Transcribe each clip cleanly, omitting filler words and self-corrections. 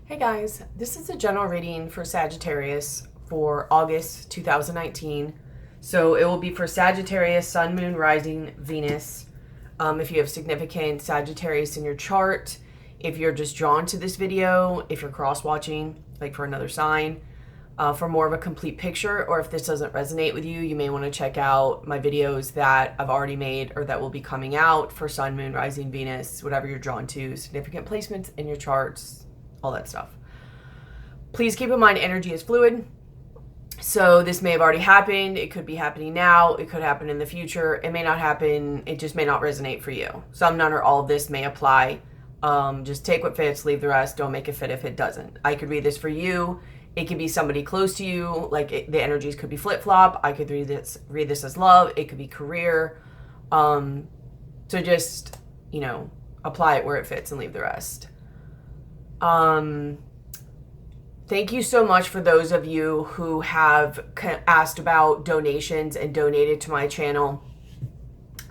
Hey guys, this is a general reading for Sagittarius for August 2019. So it will be for Sagittarius, Sun, Moon, Rising, Venus. If you have significant Sagittarius in your chart, if you're just drawn to this video, if you're cross-watching, like for another sign, for more of a complete picture, or if this doesn't resonate with you, you may want to check out my videos that I've already made or that will be coming out for Sun, Moon, Rising, Venus, whatever you're drawn to, significant placements in your charts, all that stuff. Please keep in mind energy is fluid. So this may have already happened. It could be happening now. It could happen in the future. It may not happen. It just may not resonate for you. Some, none, or all of this may apply. Just take what fits, leave the rest. Don't make it fit if it doesn't. I could read this for you. It could be somebody close to you. Like the energies could be flip-flop. I could read this as love. It could be career. So just, apply it where it fits and leave the rest. Thank you so much for those of you who have asked about donations and donated to my channel.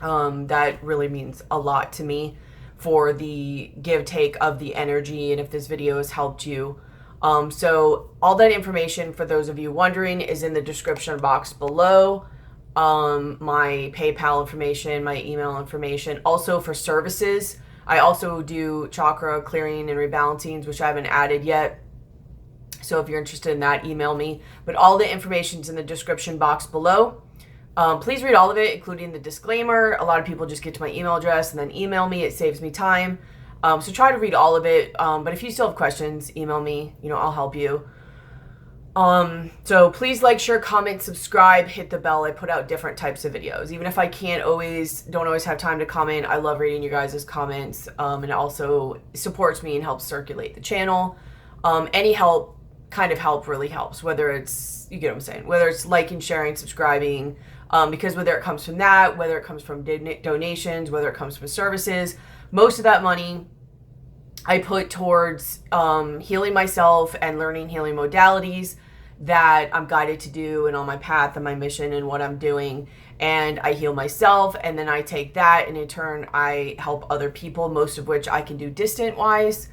That really means a lot to me for the give take of the energy and if this video has helped you. So all that information, for those of you wondering, is in the description box below. My PayPal information, my email information. Also for services, I also do chakra clearing and rebalancings, which I haven't added yet. So if you're interested in that, email me. But all the information's in the description box below. Please read all of it, including the disclaimer. A lot of people just get to my email address and then email me. It saves me time. So try to read all of it. But if you still have questions, email me. I'll help you. So please like, share, comment, subscribe, hit the bell. I put out different types of videos. Even if I don't always have time to comment, I love reading you guys' comments. And it also supports me and helps circulate the channel. Any help, kind of help, really helps. Whether it's, you get what I'm saying, whether it's liking, sharing, subscribing, because whether it comes from that, whether it comes from donations, whether it comes from services, most of that money I put towards healing myself and learning healing modalities that I'm guided to do and on my path and my mission and what I'm doing. And I heal myself, and then I take that and in turn I help other people, most of which I can do distant wise.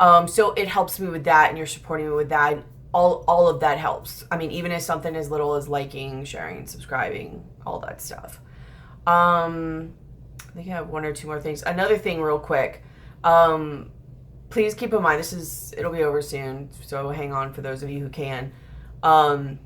So it helps me with that, and you're supporting me with that. All of that helps. I mean, even if something as little as liking, sharing, subscribing, all that stuff. I think I have one or two more things. Another thing real quick. Please keep in mind, it'll be over soon, so hang on for those of you who can. I'm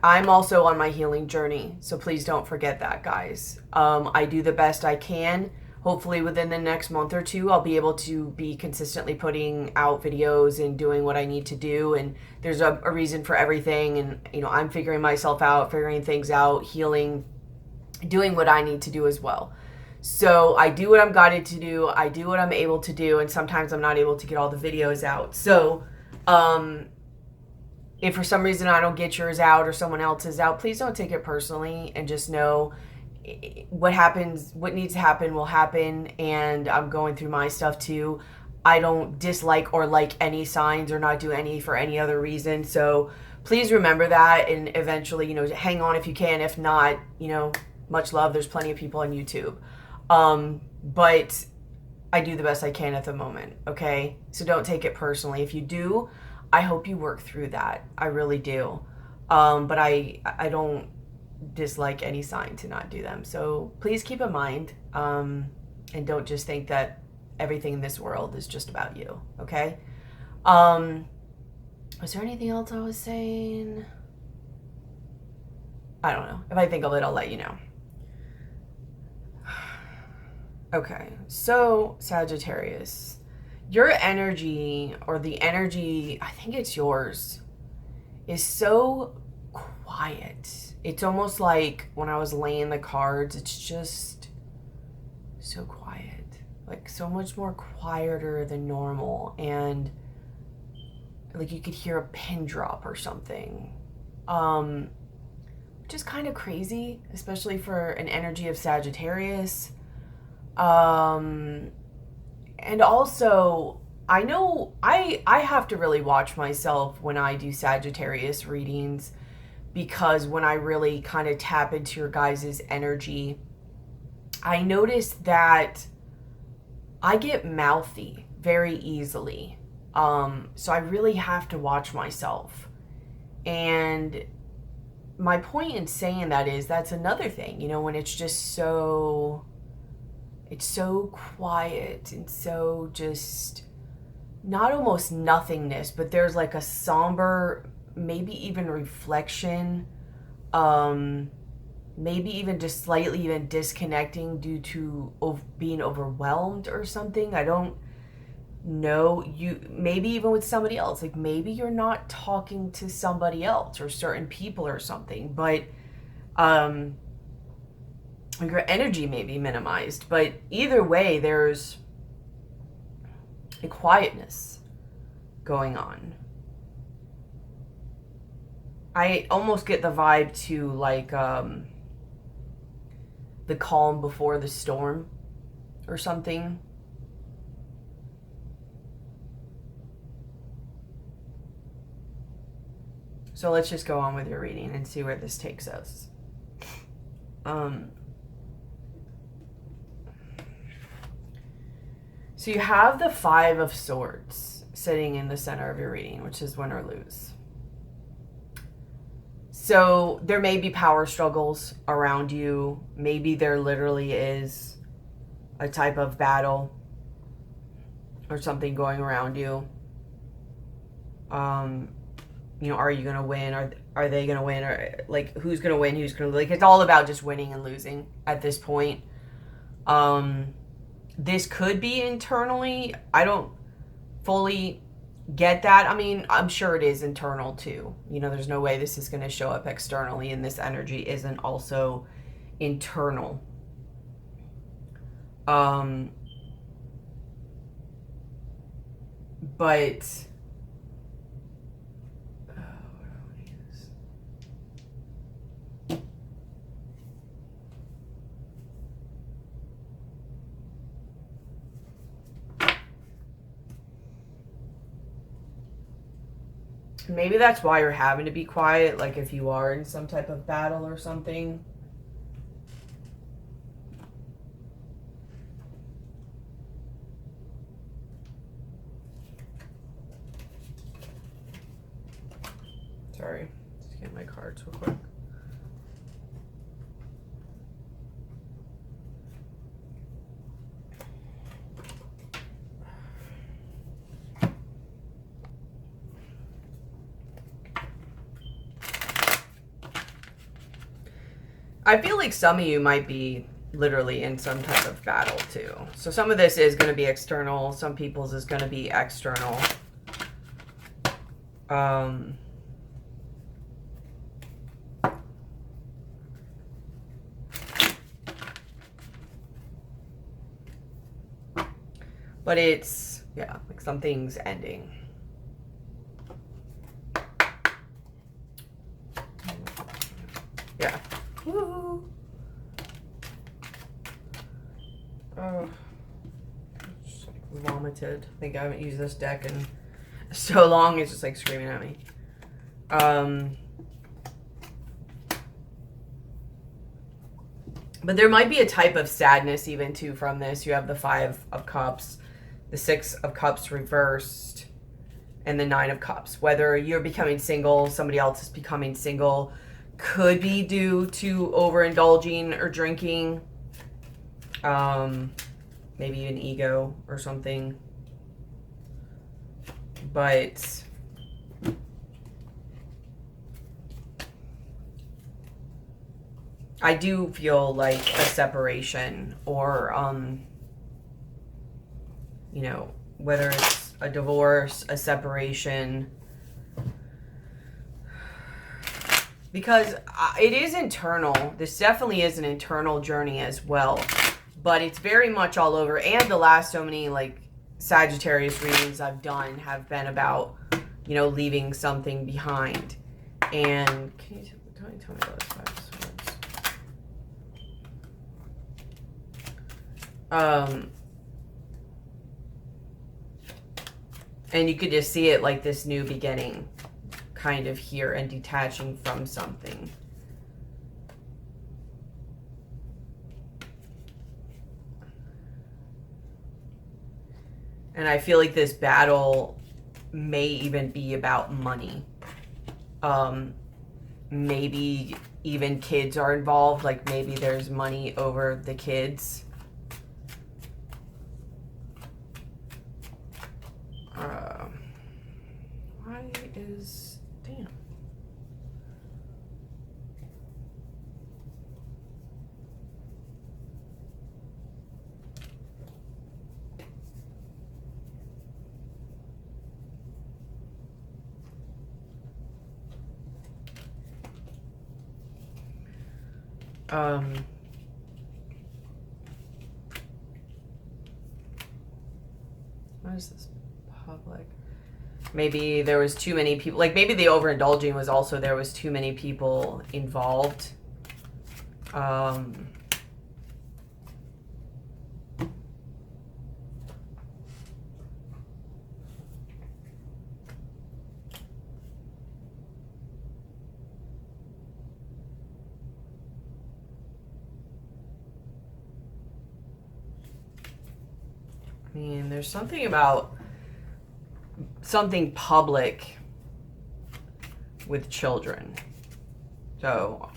also on my healing journey, so please don't forget that, guys. I do the best I can. Hopefully within the next month or two, I'll be able to be consistently putting out videos and doing what I need to do. And there's a reason for everything. And, I'm figuring myself out, figuring things out, healing, doing what I need to do as well. So I do what I'm guided to do. I do what I'm able to do. And sometimes I'm not able to get all the videos out. So, if for some reason I don't get yours out or someone else's out, please don't take it personally, and just know what happens, what needs to happen will happen. And I'm going through my stuff too. I don't dislike or like any signs or not do any for any other reason. So please remember that, and eventually, hang on if you can. If not, much love. There's plenty of people on YouTube. But I do the best I can at the moment. Okay. So don't take it personally. If you do, I hope you work through that. I really do. But I don't dislike any sign to not do them. So please keep in mind, and don't just think that everything in this world is just about you. Okay. Was there anything else I was saying? I don't know. If I think of it, I'll let you know. Okay. So Sagittarius, your energy, or the energy, I think it's yours, is so quiet. It's almost like when I was laying the cards, it's just so quiet, like so much more quieter than normal. And like you could hear a pin drop or something, which is kind of crazy, especially for an energy of Sagittarius. And also, I know I have to really watch myself when I do Sagittarius readings, because when I really kind of tap into your guys' energy, I notice that I get mouthy very easily. So I really have to watch myself. And my point in saying that is, that's another thing, you know, when it's just so, it's so quiet and so just not almost nothingness, but there's like a somber, maybe even reflection, maybe even just slightly even disconnecting due to being overwhelmed or something. I don't know. You maybe even with somebody else, like maybe you're not talking to somebody else or certain people or something, but your energy may be minimized. But either way, there's a quietness going on. I almost get the vibe to like the calm before the storm or something. So let's just go on with your reading and see where this takes us. So you have the Five of Swords sitting in the center of your reading, which is win or lose. So there may be power struggles around you. Maybe there literally is a type of battle or something going around you. You know, are you going to win? Are they going to win? Or like, who's going to win? Who's going to, like, it's all about just winning and losing at this point. This could be internally. I don't fully get that. I mean, I'm sure it is internal too. You know, there's no way this is going to show up externally, and this energy isn't also internal. But maybe that's why you're having to be quiet, like if you are in some type of battle or something. Sorry, just get my cards real quick. I feel like some of you might be literally in some type of battle too. So some of this is going to be external. Some people's is going to be external. But it's, yeah, like something's ending. Yeah. Woo. Oh, just like vomited. I think I haven't used this deck in so long. It's just like screaming at me. But there might be a type of sadness even too from this. You have the Five of Cups, the Six of Cups reversed, and the Nine of Cups. Whether you're becoming single, somebody else is becoming single, could be due to overindulging or drinking. Maybe an ego or something. But I do feel like a separation or, you know, whether it's a divorce, a separation, because it is internal. This definitely is an internal journey as well, but it's very much all over. And the last so many like Sagittarius readings I've done have been about, you know, leaving something behind. And can you tell me about this Five of Swords? And you could just see it like this new beginning kind of here and detaching from something. And I feel like this battle may even be about money. Maybe even kids are involved, like maybe there's money over the kids. Why is, damn. What is this? Public. Maybe there was too many people. Like maybe the overindulging was also there was too many people involved. I mean, there's something about something public with children. So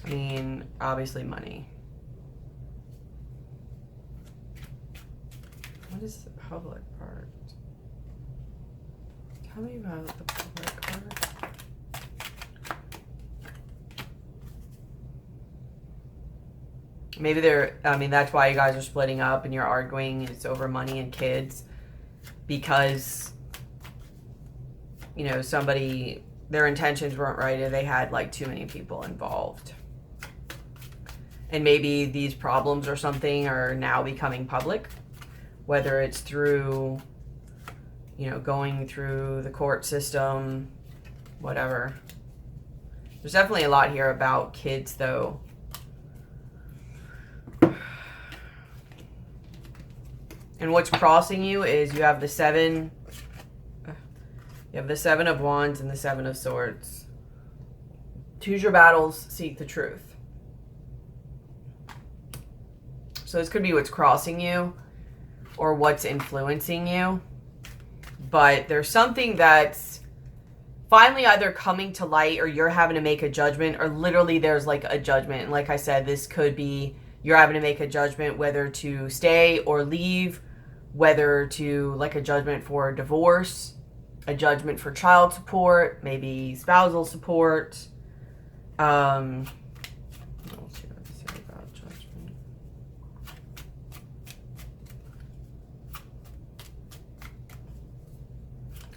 I mean, obviously money. What is the public part? Tell me about the public part. Maybe I mean, that's why you guys are splitting up and you're arguing. It's over money and kids. Because, you know, their intentions weren't right and they had like too many people involved. And maybe these problems or something are now becoming public. Whether it's through, you know, going through the court system, whatever. There's definitely a lot here about kids, though. And what's crossing you is you have the Seven of Wands and the Seven of Swords. Choose your battles, seek the truth. So this could be what's crossing you or what's influencing you. But there's something that's finally either coming to light or you're having to make a judgment, or literally there's like a judgment. And like I said, this could be you're having to make a judgment whether to stay or leave, whether to, like, a judgment for divorce, a judgment for child support, maybe spousal support. Let's see what to say about judgment.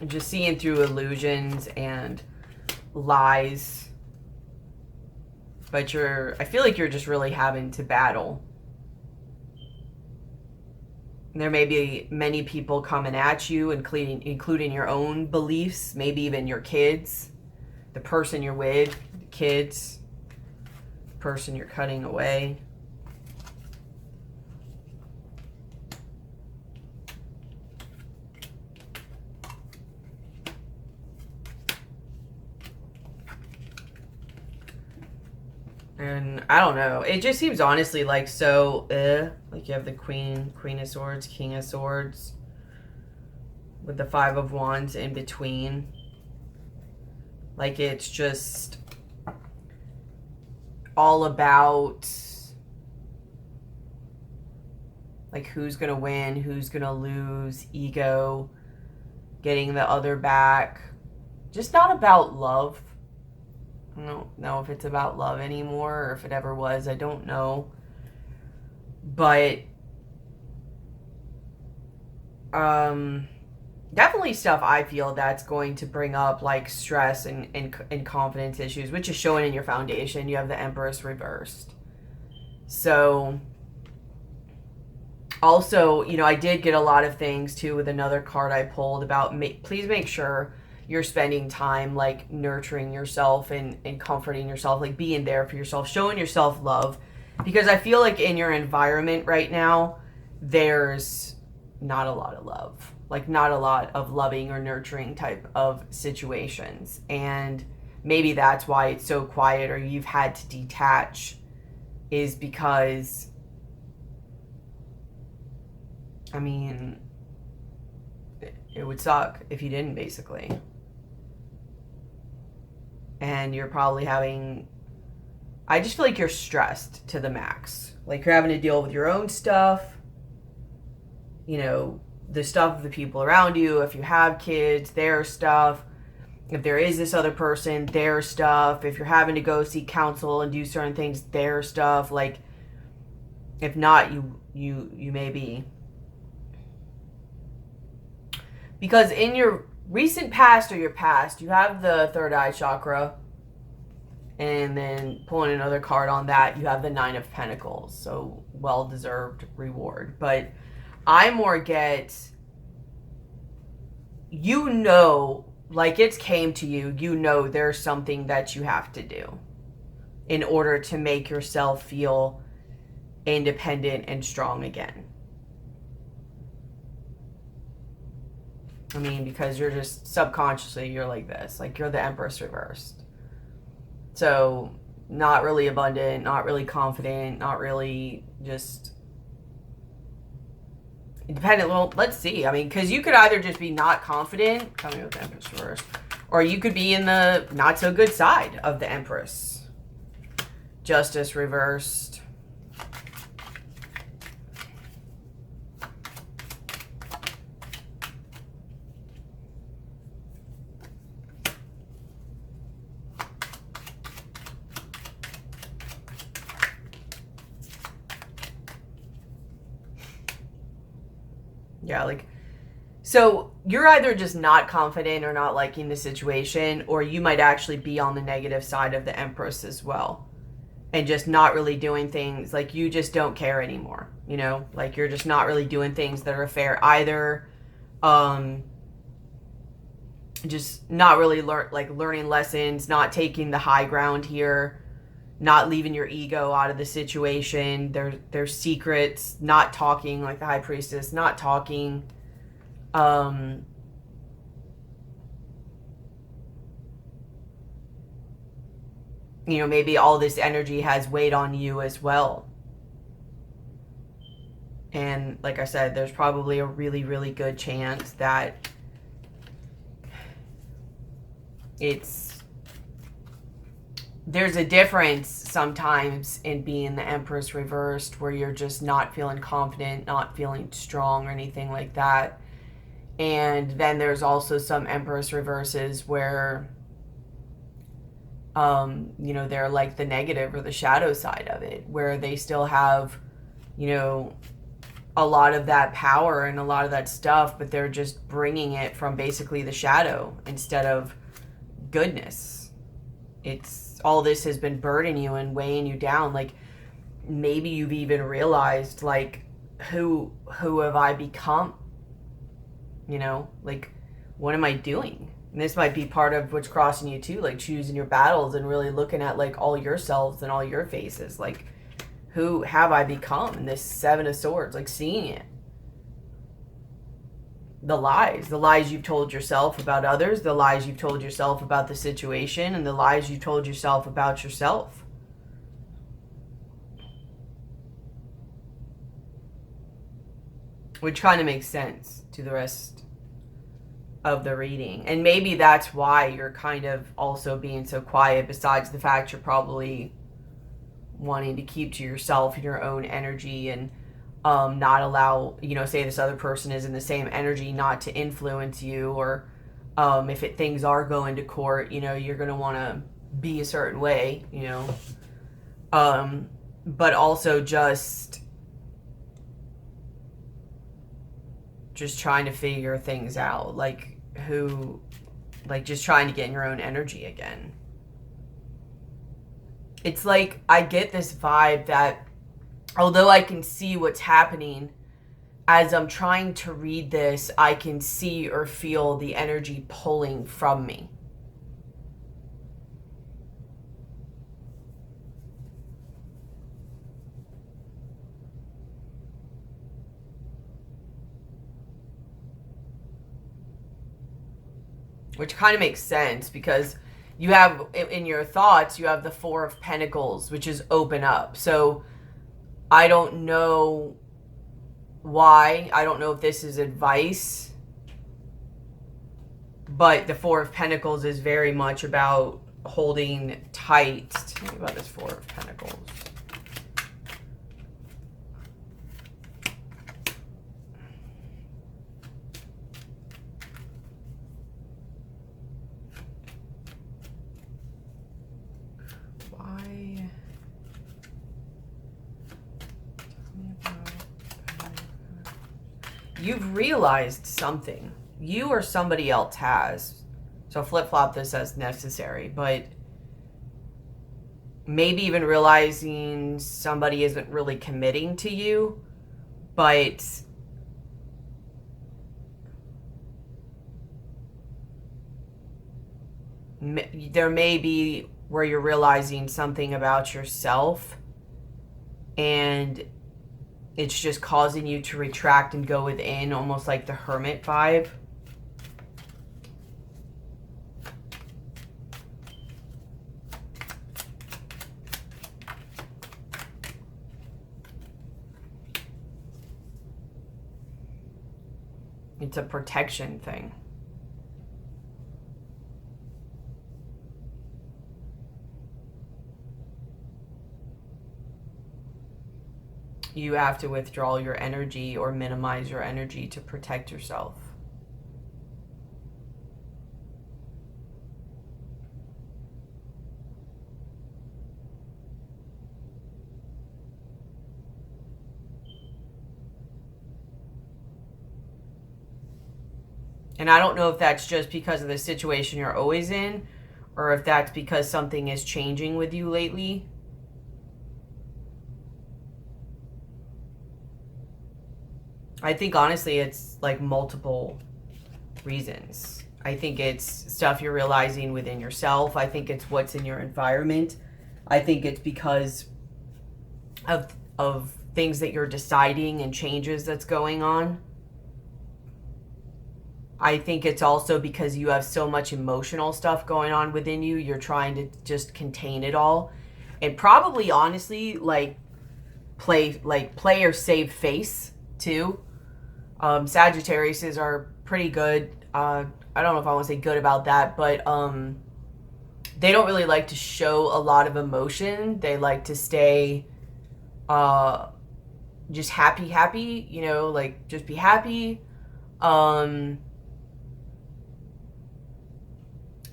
And just seeing through illusions and lies. But I feel like you're just really having to battle. There may be many people coming at you, including your own beliefs, maybe even your kids, the person you're with, the kids, the person you're cutting away. And I don't know. It just seems honestly like so, like you have the Queen of Swords, King of Swords, with the Five of Wands in between. Like it's just all about like who's gonna win, who's gonna lose, ego, getting the other back. Just not about love. I don't know if it's about love anymore or if it ever was. I don't know. But definitely stuff I feel that's going to bring up like stress and confidence issues, which is showing in your foundation. You have the Empress reversed. So also, you know, I did get a lot of things too with another card I pulled about please make sure you're spending time like nurturing yourself and comforting yourself, like being there for yourself, showing yourself love. Because I feel like in your environment right now, there's not a lot of love. Like not a lot of loving or nurturing type of situations. And maybe that's why it's so quiet or you've had to detach, is because I mean, it would suck if you didn't, basically. And you're probably having, I just feel like you're stressed to the max. Like you're having to deal with your own stuff, you know, the stuff of the people around you. If you have kids, their stuff. If there is this other person, their stuff. If you're having to go seek counsel and do certain things, their stuff. Like, if not, you may be. Because in your recent past or your past, you have the third eye chakra. And then pulling another card on that, you have the Nine of Pentacles. So, well-deserved reward. But I more get, you know, like it's came to you, you know there's something that you have to do in order to make yourself feel independent and strong again. I mean, because you're just subconsciously, you're like this. Like you're the Empress reversed. So, not really abundant, not really confident, not really just independent. Well, let's see. I mean, because you could either just be not confident, coming with the Empress reversed, or you could be in the not so good side of the Empress. Justice reversed. Yeah, like, so you're either just not confident or not liking the situation, or you might actually be on the negative side of the Empress as well. And just not really doing things, like you just don't care anymore, you know? Like you're just not really doing things that are fair either. Just not really learning lessons, not taking the high ground here, not leaving your ego out of the situation. There's secrets, not talking, like the High Priestess, not talking. You know, maybe all this energy has weighed on you as well. And like I said, there's probably a really, really good chance that there's a difference sometimes in being the Empress reversed, where you're just not feeling confident, not feeling strong or anything like that. And then there's also some Empress reverses where, you know, they're like the negative or the shadow side of it, where they still have, you know, a lot of that power and a lot of that stuff, but they're just bringing it from basically the shadow instead of goodness. It's all this has been burdening you and weighing you down. Like maybe you've even realized, like, who have I become? You know, like, what am I doing? And this might be part of what's crossing you too, like choosing your battles and really looking at like all yourselves and all your faces. Like, who have I become? And this Seven of Swords, like seeing it. The lies you've told yourself about others, the lies you've told yourself about the situation, and the lies you told yourself about yourself. Which kind of makes sense to the rest of the reading. And maybe that's why you're kind of also being so quiet, besides the fact you're probably wanting to keep to yourself and your own energy and not allow, you know, say this other person is in the same energy, not to influence you, or if things are going to court, you know, you're going to want to be a certain way, you know, but also just trying to figure things out, like just trying to get in your own energy again. It's like, I get this vibe that although I can see what's happening, as I'm trying to read this, I can see or feel the energy pulling from me. Which kind of makes sense, because you have, in your thoughts, you have the Four of Pentacles, which is open up. So I don't know why. I don't know if this is advice, but the Four of Pentacles is very much about holding tight. Tell me about this Four of Pentacles. Why? You've realized something. You or somebody else has. So flip-flop this as necessary, but maybe even realizing somebody isn't really committing to you, but there may be where you're realizing something about yourself and it's just causing you to retract and go within, almost like the hermit vibe. It's a protection thing. You have to withdraw your energy or minimize your energy to protect yourself. And I don't know if that's just because of the situation you're always in, or if that's because something is changing with you lately. I think honestly it's like multiple reasons. I think it's stuff you're realizing within yourself. I think it's what's in your environment. I think it's because of things that you're deciding and changes that's going on. I think it's also because you have so much emotional stuff going on within you. You're trying to just contain it all. And probably honestly play or save face too. Sagittariuses are pretty good. I don't know if I want to say good about that, but they don't really like to show a lot of emotion. They like to stay just happy, you know, like just be happy.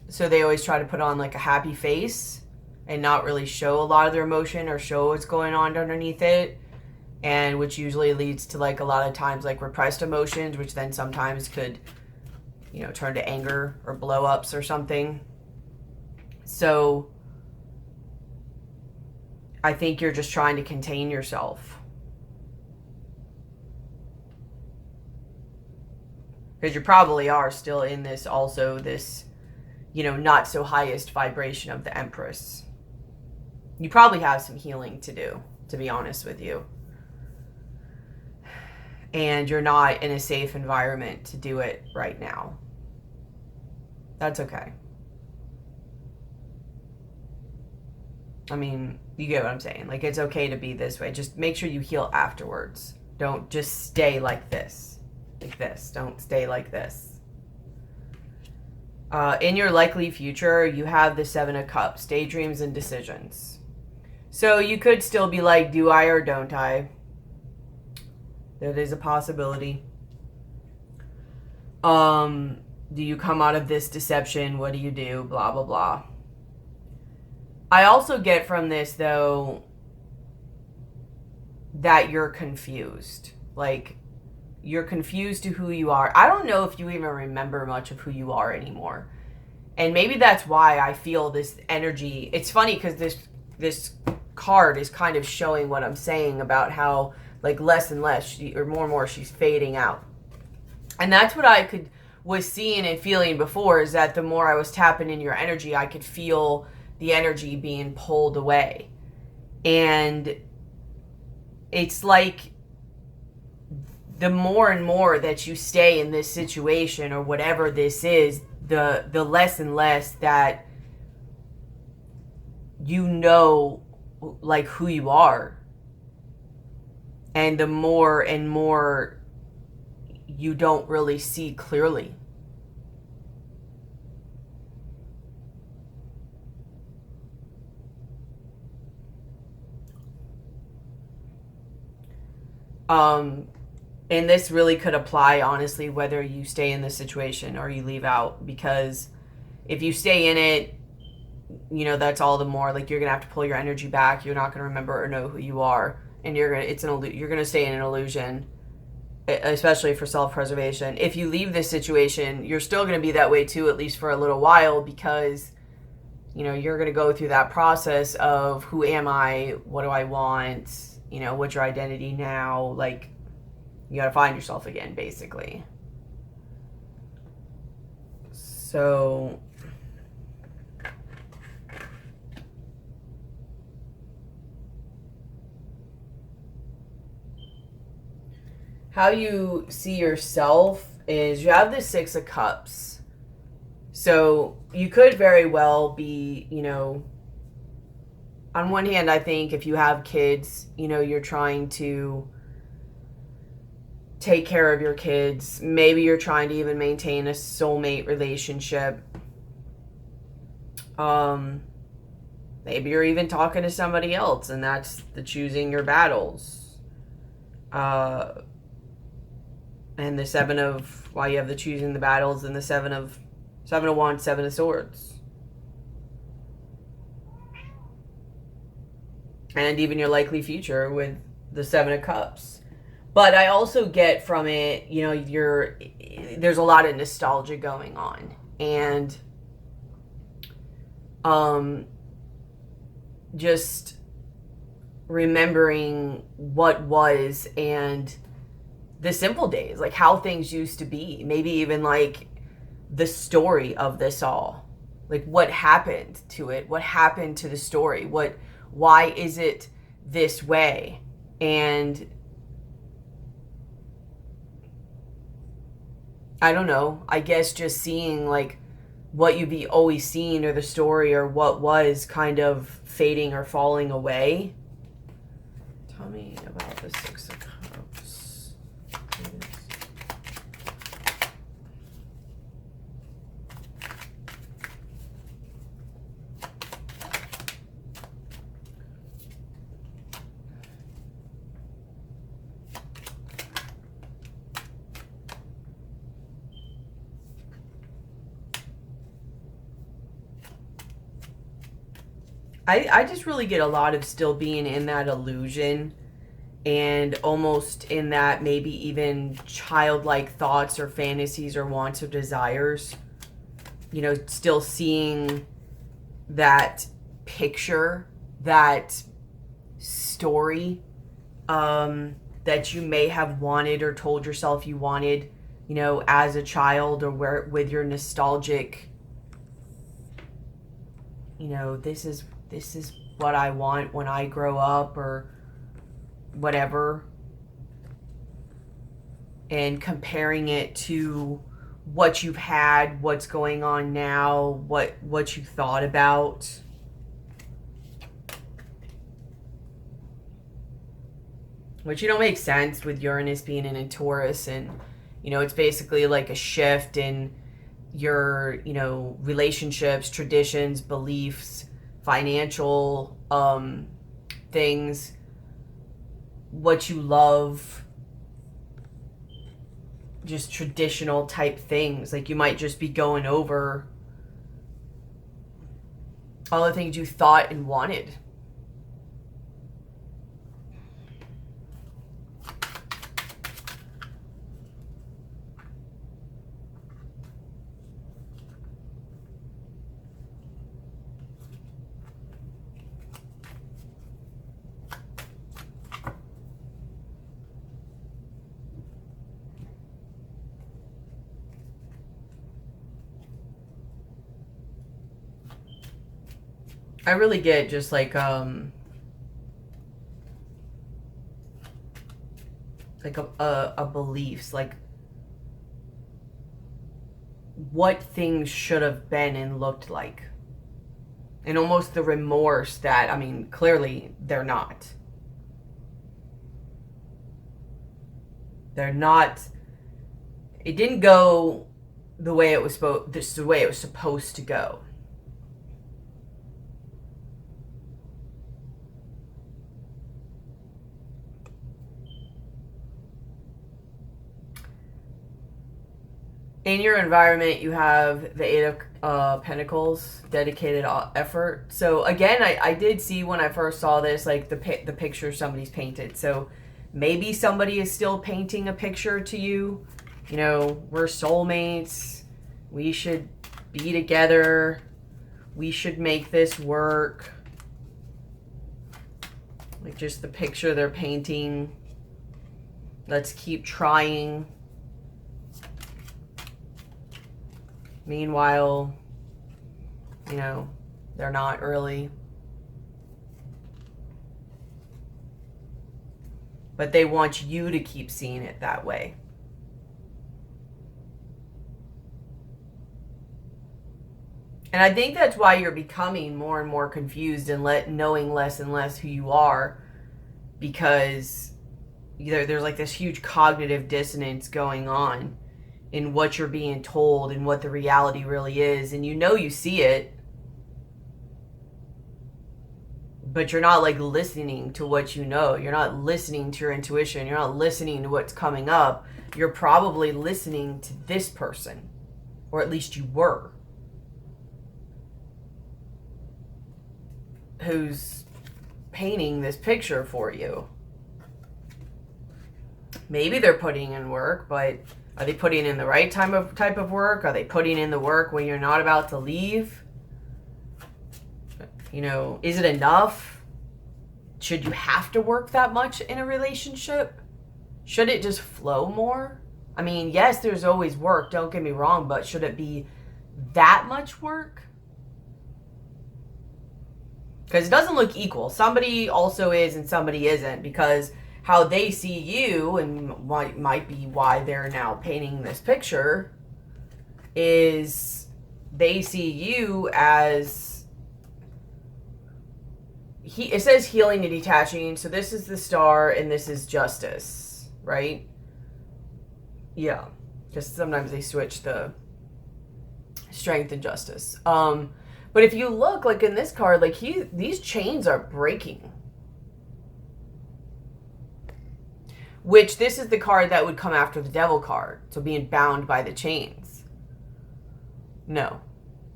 So they always try to put on like a happy face and not really show a lot of their emotion or show what's going on underneath it. And which usually leads to like a lot of times like repressed emotions, which then sometimes could, you know, turn to anger or blow ups or something. So I think you're just trying to contain yourself. Because you probably are still in this also, this, you know, not so highest vibration of the Empress. You probably have some healing to do, to be honest with you. And you're not in a safe environment to do it right now. That's okay. I mean, you get what I'm saying. Like, it's okay to be this way. Just make sure you heal afterwards. Don't just stay like this. Like this. Don't stay like this. In your likely future, you have the Seven of Cups, daydreams and decisions. So you could still be like, do I or don't I? That is a possibility. Do you come out of this deception? What do you do? Blah, blah, blah. I also get from this, though, that you're confused. Like, you're confused to who you are. I don't know if you even remember much of who you are anymore. And maybe that's why I feel this energy. It's funny because this card is kind of showing what I'm saying about how, like, less and less, or more and more, she's fading out. And that's what I was seeing and feeling before, is that the more I was tapping in your energy, I could feel the energy being pulled away. And it's like the more and more that you stay in this situation or whatever this is, the less and less that you know, like, who you are. And the more and more you don't really see clearly. And this really could apply, honestly, whether you stay in this situation or you leave out. Because if you stay in it, you know, that's all the more, like, you're going to have to pull your energy back. You're not going to remember or know who you are. And you're going to stay in an illusion, especially for self-preservation. If you leave this situation, you're still going to be that way too, at least for a little while, because, you know, you're going to go through that process of, who am I? What do I want? You know, what's your identity now? Like, you got to find yourself again, basically. So how you see yourself is, you have the Six of Cups. So you could very well be, you know, on one hand, I think if you have kids, you know, you're trying to take care of your kids. Maybe you're trying to even maintain a soulmate relationship. Maybe you're even talking to somebody else, and that's the choosing your battles. And the Seven of, why you have the choosing the battles, and the Seven of Wands, Seven of Swords. And even your likely future with the Seven of Cups. But I also get from it, you know, there's a lot of nostalgia going on. And just remembering what was, and the simple days, like how things used to be. Maybe even like the story of this all. Like, what happened to it? What happened to the story? Why is it this way? And I don't know, I guess just seeing like what you've always seen, or the story, or what was kind of fading or falling away. Tell me about the Six of Cups. I just really get a lot of still being in that illusion, and almost in that maybe even childlike thoughts or fantasies or wants or desires. You know, still seeing that picture, that story that you may have wanted or told yourself you wanted, you know, as a child, or with your nostalgic, you know, this is what I want when I grow up, or whatever. And comparing it to what you've had, what's going on now, what you thought about. Which, you know, makes sense with Uranus being in a Taurus, and, you know, it's basically like a shift in your, you know, relationships, traditions, beliefs, financial things, what you love, just traditional type things. Like, you might just be going over all the things you thought and wanted. I really get just like a beliefs, like what things should have been and looked like, and almost the remorse that, I mean, clearly they're not. They're not, it didn't go the way it was supposed to go. In your environment, you have the Eight of Pentacles, dedicated effort. So again, I did see when I first saw this, like the picture somebody's painted. So maybe somebody is still painting a picture to you. You know, we're soulmates. We should be together. We should make this work. Like just the picture they're painting. Let's keep trying. Meanwhile, you know, they're not really. But they want you to keep seeing it that way. And I think that's why you're becoming more and more confused and knowing less and less who you are, because there's like this huge cognitive dissonance going on in what you're being told and what the reality really is. And you know you see it, but you're not like listening to what you know. You're not listening to your intuition. You're not listening to what's coming up. You're probably listening to this person, or at least you were, who's painting this picture for you. Maybe they're putting in work, but are they putting in the right type of work? Are they putting in the work when you're not about to leave? You know, is it enough? Should you have to work that much in a relationship? Should it just flow more? I mean, yes, there's always work, don't get me wrong, but should it be that much work? Because it doesn't look equal. Somebody also is and somebody isn't, because how they see you, and might be why they're now painting this picture, is they see you as, it says healing and detaching. So this is the Star and this is Justice, right? Yeah, just sometimes they switch the Strength and Justice. But if you look, like in this card, like these chains are breaking. Which this is the card that would come after the Devil card. So being bound by the chains. No,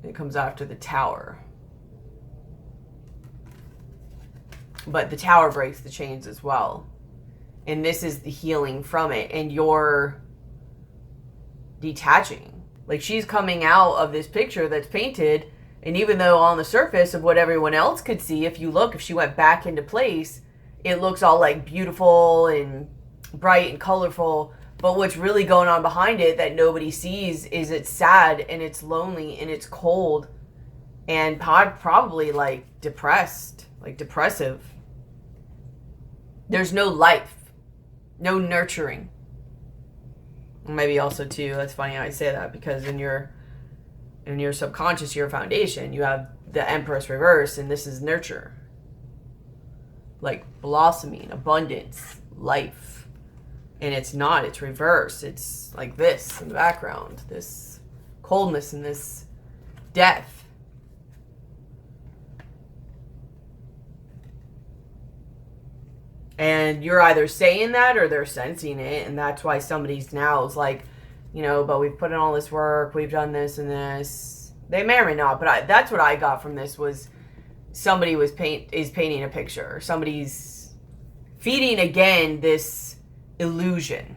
it comes after the Tower. But the Tower breaks the chains as well. And this is the healing from it. And you're detaching. Like she's coming out of this picture that's painted. And even though on the surface of what everyone else could see, if she went back into place, it looks all like beautiful and bright and colorful, but what's really going on behind it that nobody sees is it's sad and it's lonely and it's cold and probably like depressed, like depressive. There's no life, no nurturing. Maybe also too, that's funny how I say that, because in your subconscious, your foundation, you have the Empress reverse, and this is nurture, like blossoming, abundance, life. And it's not, it's reverse. It's like this in the background, this coldness and this death. And you're either saying that or they're sensing it. And that's why somebody's now is like, you know, but we've put in all this work, we've done this and this. They may or may not, but that's what I got from this, was somebody is painting a picture. Somebody's feeding again this illusion.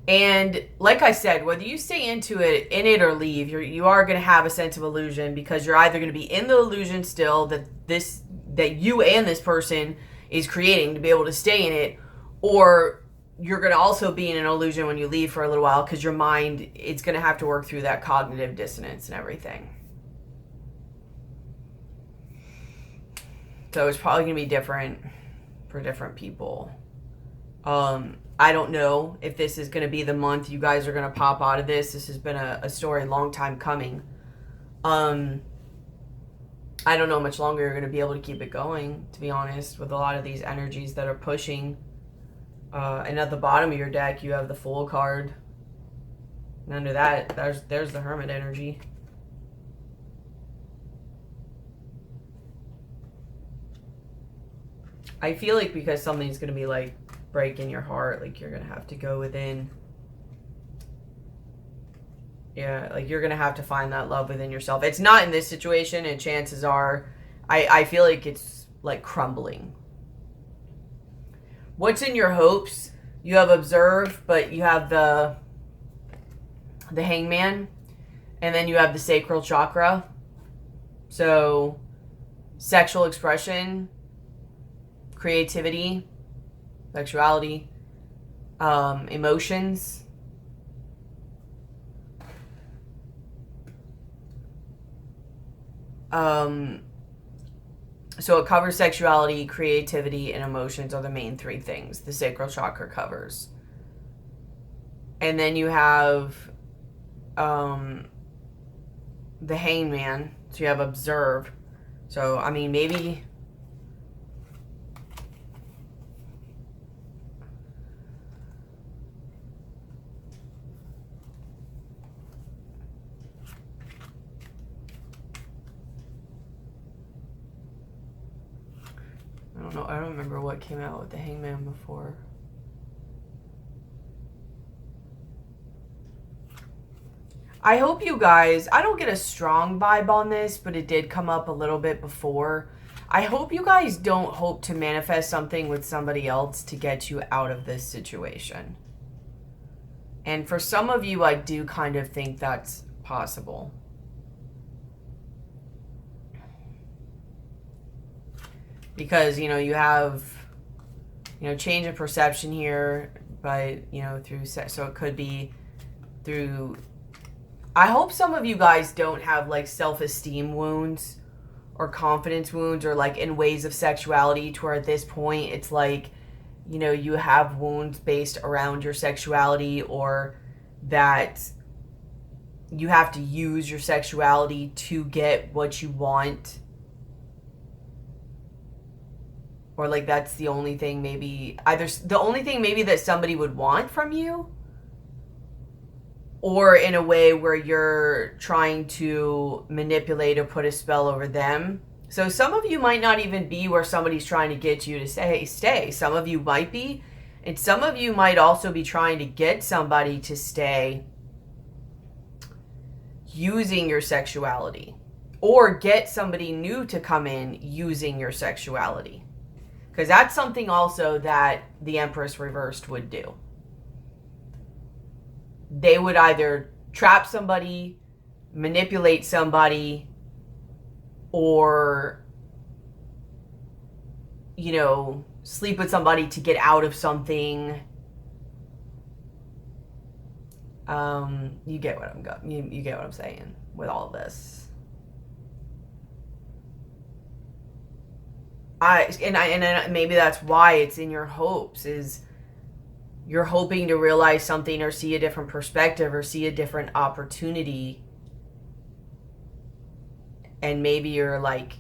And like I said, whether you stay in it or leave, you are going to have a sense of illusion, because you're either going to be in the illusion still that you and this person is creating to be able to stay in it, or you're going to also be in an illusion when you leave for a little while, because your mind, it's going to have to work through that cognitive dissonance and everything. So it's probably going to be different for different people. I don't know if this is going to be the month you guys are going to pop out of this. This has been a story a long time coming. I don't know how much longer you're going to be able to keep it going, to be honest, with a lot of these energies that are pushing. And at the bottom of your deck, you have the Fool card. And under that, there's the Hermit energy. I feel like because something's going to be like breaking your heart, like you're going to have to go within. Yeah, like you're going to have to find that love within yourself. It's not in this situation, and chances are, I feel like it's like crumbling. What's in your hopes? You have observe, but you have the Hangman, and then you have the sacral chakra. So sexual expression, creativity, sexuality, emotions. So it covers sexuality, creativity, and emotions are the main three things the sacral chakra covers. And then you have the Hangman. So you have observe. So, I mean, maybe... I don't know. I don't remember what came out with the Hangman before. I hope you guys, I don't get a strong vibe on this, but it did come up a little bit before. I hope you guys don't hope to manifest something with somebody else to get you out of this situation. And for some of you, I do kind of think that's possible. Because, you know, you have, you know, change of perception here, but, you know, through sex. So it could be through... I hope some of you guys don't have, like, self-esteem wounds or confidence wounds or, like, in ways of sexuality to where at this point it's like, you know, you have wounds based around your sexuality, or that you have to use your sexuality to get what you want. Or, like, that's the only thing maybe, either the only thing maybe that somebody would want from you, or in a way where you're trying to manipulate or put a spell over them. So some of you might not even be where somebody's trying to get you to say, hey, stay. Some of you might be. And some of you might also be trying to get somebody to stay using your sexuality. Or get somebody new to come in using your sexuality. Because that's something also that the Empress reversed would do. They would either trap somebody, manipulate somebody, or, you know, sleep with somebody to get out of something. You get what you get what I'm saying with all of this. And maybe that's why it's in your hopes, is you're hoping to realize something or see a different perspective or see a different opportunity. And maybe you're like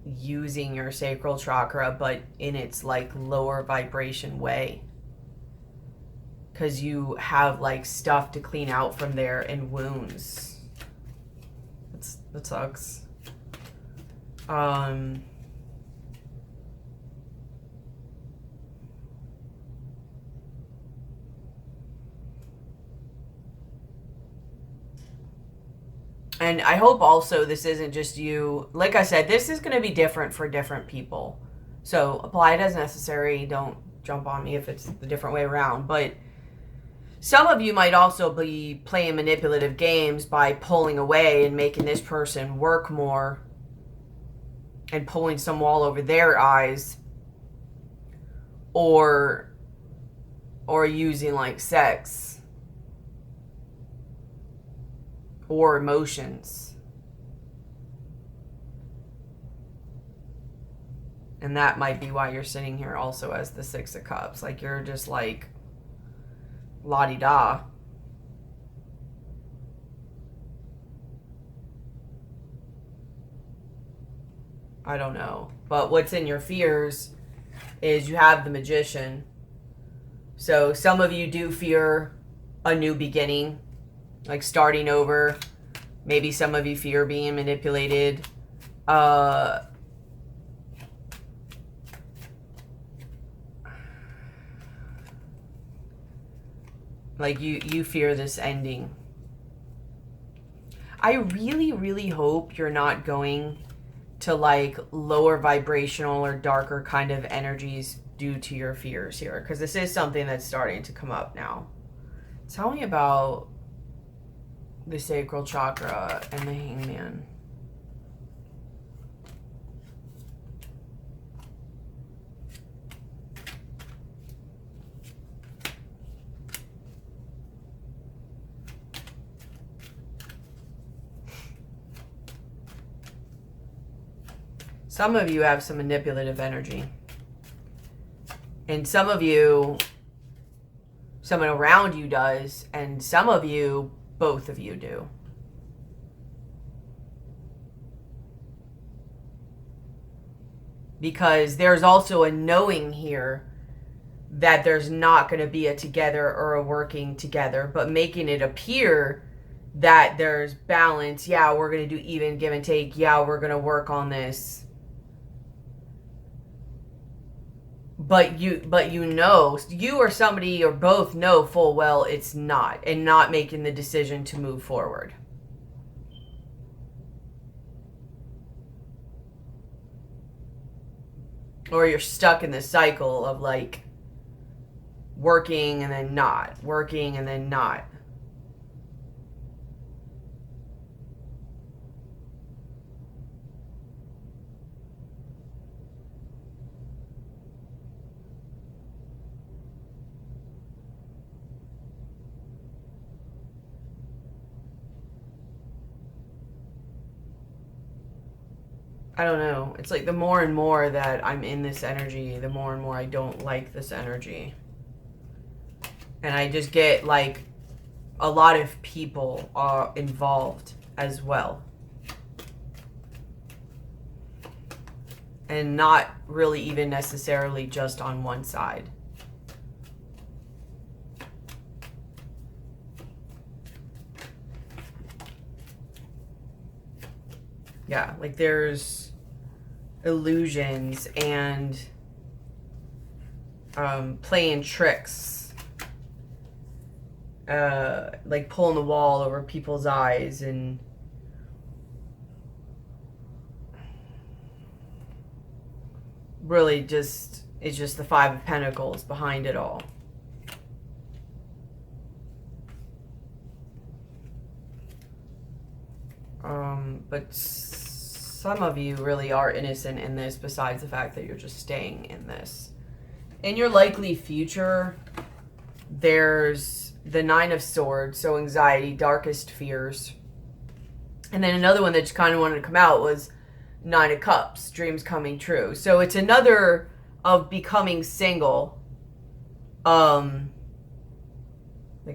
using your sacral chakra, but in its like lower vibration way. Because you have like stuff to clean out from there and wounds. That sucks. And I hope also this isn't just you. Like I said, this is going to be different for different people. So apply it as necessary. Don't jump on me if it's the different way around. But some of you might also be playing manipulative games by pulling away and making this person work more and pulling some wall over their eyes. Or using like sex. Or emotions. And that might be why you're sitting here also as the Six of Cups. Like you're just like la-di-da. I don't know. But what's in your fears is you have the Magician. So some of you do fear a new beginning, like starting over. Maybe some of you fear being manipulated. Like you fear this ending. I really, really hope you're not going to like lower vibrational or darker kind of energies due to your fears here, because this is something that's starting to come up now. Tell me about the sacral chakra and the Hangman. Some of you have some manipulative energy. And some of you, someone around you does, and some of you, both of you do. Because there's also a knowing here that there's not going to be a together or a working together, but making it appear that there's balance. Yeah, we're going to do even give and take. Yeah, we're going to work on this. But you know, you or somebody or both know full well it's not, and not making the decision to move forward. Or you're stuck in this cycle of like working and then not, working and then not. I don't know. It's like the more and more that I'm in this energy, the more and more I don't like this energy. And I just get like a lot of people are involved as well. And not really even necessarily just on one side. Yeah, like there's illusions and playing tricks, like pulling the wall over people's eyes, and really just it's just the Five of Pentacles behind it all. But some of you really are innocent in this, besides the fact that you're just staying in this. In your likely future, there's the Nine of Swords, so anxiety, darkest fears. And then another one that just kind of wanted to come out was Nine of Cups, dreams coming true. So it's another of becoming single. Like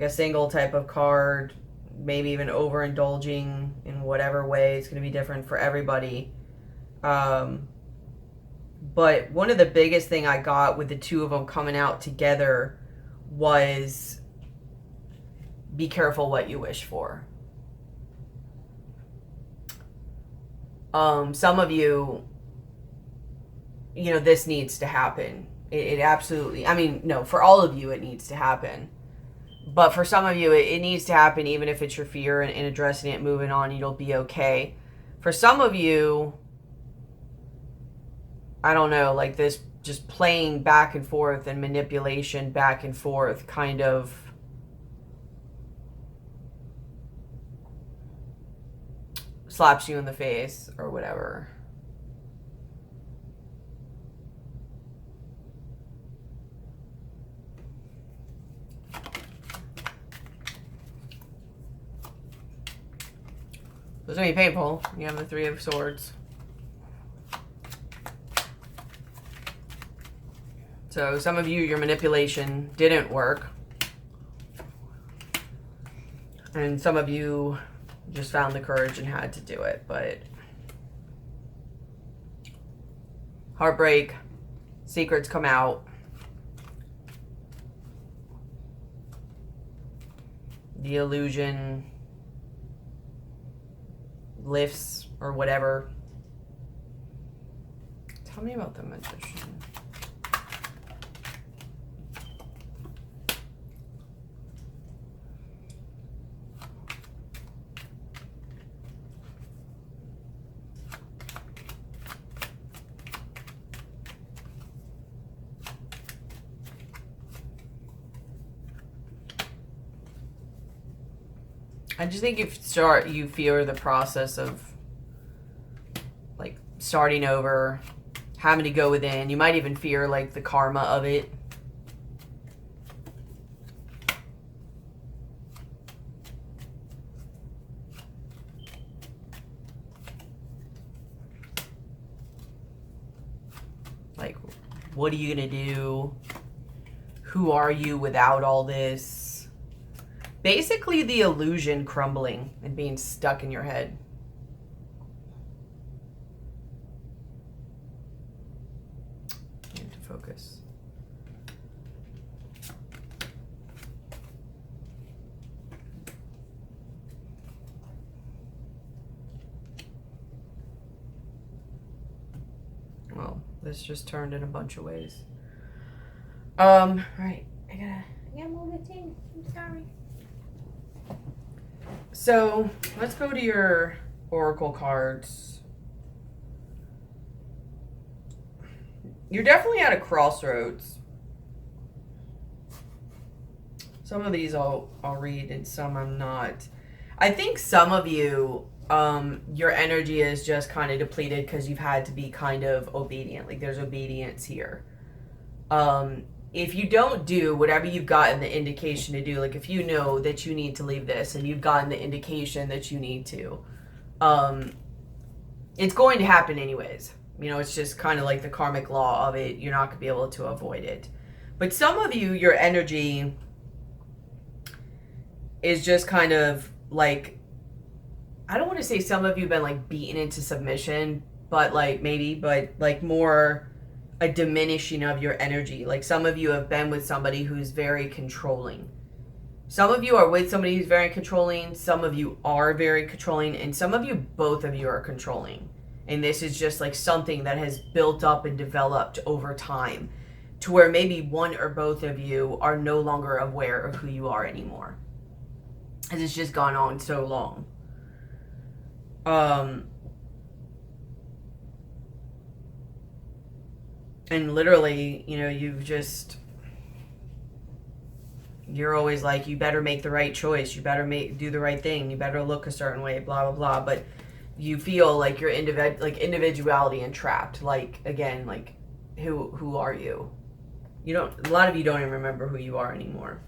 a single type of card. Maybe even overindulging in whatever way. It's going to be different for everybody. But one of the biggest thing I got with the two of them coming out together was be careful what you wish for. Some of you, this needs to happen. It absolutely, no, for all of you, it needs to happen. But for some of you, it needs to happen, even if it's your fear, and addressing it, moving on, you'll be okay. For some of you, I don't know, like this just playing back and forth and manipulation back and forth kind of slaps you in the face or whatever. It's going to be painful. You have the Three of Swords. So some of you, your manipulation didn't work. And some of you just found the courage and had to do it. But heartbreak, secrets come out. the illusion lifts or whatever. Tell me about the Magician. I just think you fear the process of like starting over, having to go within. You might even fear like the karma of it. Like, what are you gonna do? Who are you without all this? Basically, the illusion crumbling and being stuck in your head. You have to focus. Well, this just turned in a bunch of ways. Right. I gotta move the thing. I'm sorry. So let's go to your oracle cards. You're definitely at a crossroads. Some of these I'll read and some I'm not. I think some of you, your energy is just kind of depleted because you've had to be kind of obedient. Like there's obedience here. If you don't do whatever you've gotten the indication to do, like if you know that you need to leave this and you've gotten the indication that you need to, it's going to happen anyways. You know, it's just kind of like the karmic law of it. You're not going to be able to avoid it. But some of you, your energy is just kind of like, I don't want to say some of you have been like beaten into submission, but like maybe, but like more a diminishing of your energy. Like some of you have been with somebody who's very controlling. Some of you are with somebody who's very controlling. Some of you are very controlling. And some of you, both of you are controlling. And this is just like something that has built up and developed over time to where maybe one or both of you are no longer aware of who you are anymore. And it's just gone on so long. And literally, you know, you're always like, you better make the right choice. You better do the right thing. You better look a certain way, blah, blah, blah. But you feel like you're individuality entrapped. Like, again, like, who are you? A lot of you don't even remember who you are anymore.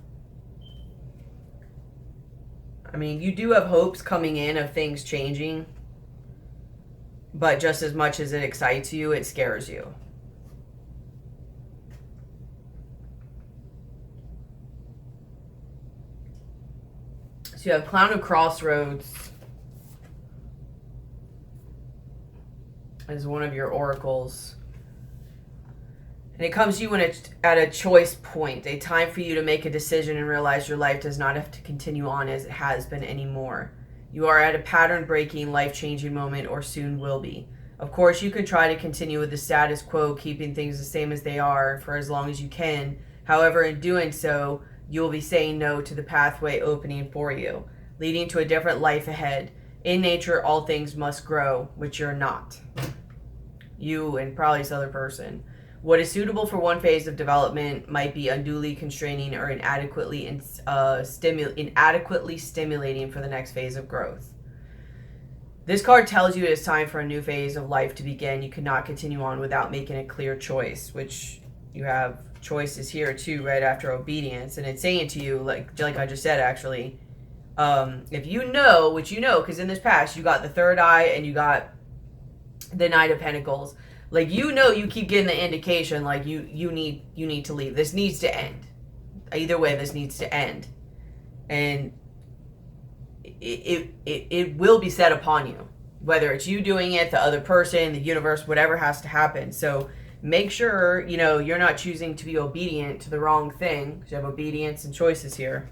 I mean, you do have hopes coming in of things changing. But just as much as it excites you, it scares you. So you have Clown of Crossroads as one of your oracles. And it comes to you at a choice point, a time for you to make a decision and realize your life does not have to continue on as it has been anymore. You are at a pattern-breaking, life-changing moment, or soon will be. Of course, you can try to continue with the status quo, keeping things the same as they are for as long as you can. However, in doing so, you will be saying no to the pathway opening for you, leading to a different life ahead. In nature, all things must grow, which you're not. You and probably this other person. What is suitable for one phase of development might be unduly constraining or inadequately stimulating for the next phase of growth. This card tells you it is time for a new phase of life to begin. You cannot continue on without making a clear choice, which you have choices here too, right after obedience. And it's saying to you, like I just said, actually, if you know, which you know, because in this past you got the third eye and you got the Knight of Pentacles. Like, you know, you keep getting the indication, like, you need to leave. This needs to end. Either way, this needs to end. And it will be set upon you. Whether it's you doing it, the other person, the universe, whatever has to happen. So make sure, you know, you're not choosing to be obedient to the wrong thing. Because you have obedience and choices here.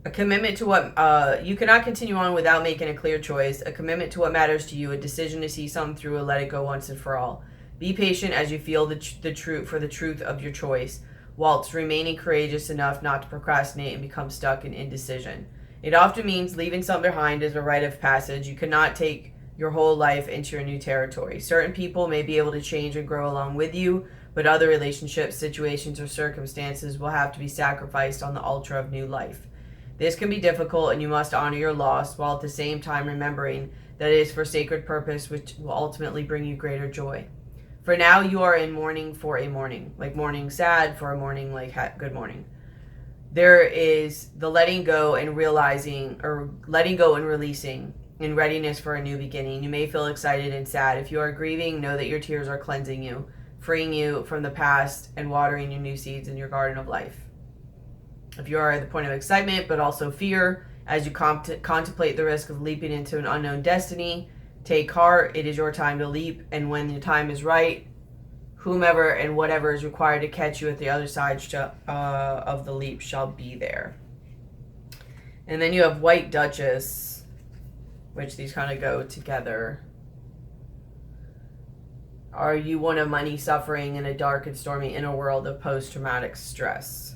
A commitment to what, you cannot continue on without making a clear choice. A commitment to what matters to you. A decision to see something through and let it go once and for all. Be patient as you feel the truth of your choice, whilst remaining courageous enough not to procrastinate and become stuck in indecision. It often means leaving something behind as a rite of passage. You cannot take your whole life into your new territory. Certain people may be able to change and grow along with you, but other relationships, situations, or circumstances will have to be sacrificed on the altar of new life. This can be difficult, and you must honor your loss while at the same time remembering that it is for sacred purpose, which will ultimately bring you greater joy. For now, you are in mourning for a morning, like mourning sad for a morning, like good morning. There is the letting go and realizing, or letting go and releasing in readiness for a new beginning. You may feel excited and sad. If you are grieving, know that your tears are cleansing you, freeing you from the past and watering your new seeds in your garden of life. If you are at the point of excitement, but also fear, as you contemplate the risk of leaping into an unknown destiny, take heart. It is your time to leap, and when the time is right, whomever and whatever is required to catch you at the other side of the leap shall be there. And then you have White Duchess, which these kind of go together. Are you one of money suffering in a dark and stormy inner world of post-traumatic stress?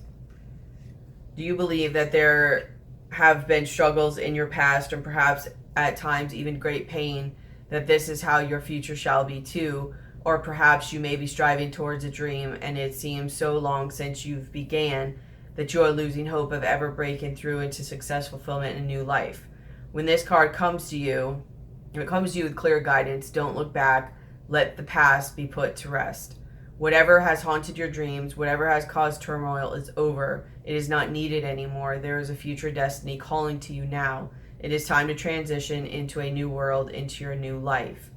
Do you believe that there have been struggles in your past and perhaps at times even great pain, that this is how your future shall be too? Or perhaps you may be striving towards a dream and it seems so long since you've began that you are losing hope of ever breaking through into success, fulfillment, and new life. When this card comes to you, and it comes to you with clear guidance, don't look back. Let the past be put to rest. Whatever has haunted your dreams, whatever has caused turmoil is over. It is not needed anymore. There is a future destiny calling to you now. It is time to transition into a new world, into your new life.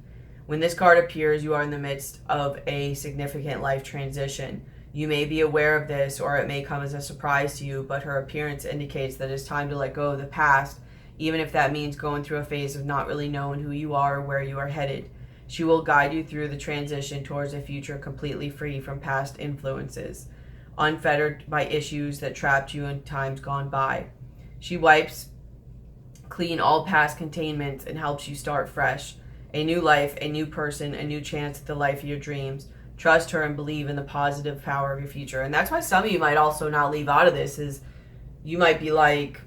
When this card appears, you are in the midst of a significant life transition. You may be aware of this, or it may come as a surprise to you, but her appearance indicates that it's time to let go of the past, even if that means going through a phase of not really knowing who you are or where you are headed. She will guide you through the transition towards a future completely free from past influences, unfettered by issues that trapped you in times gone by. She wipes clean all past containments and helps you start fresh. A new life, a new person, a new chance at the life of your dreams. Trust her and believe in the positive power of your future. And that's why some of you might also not leave out of this, is you might be like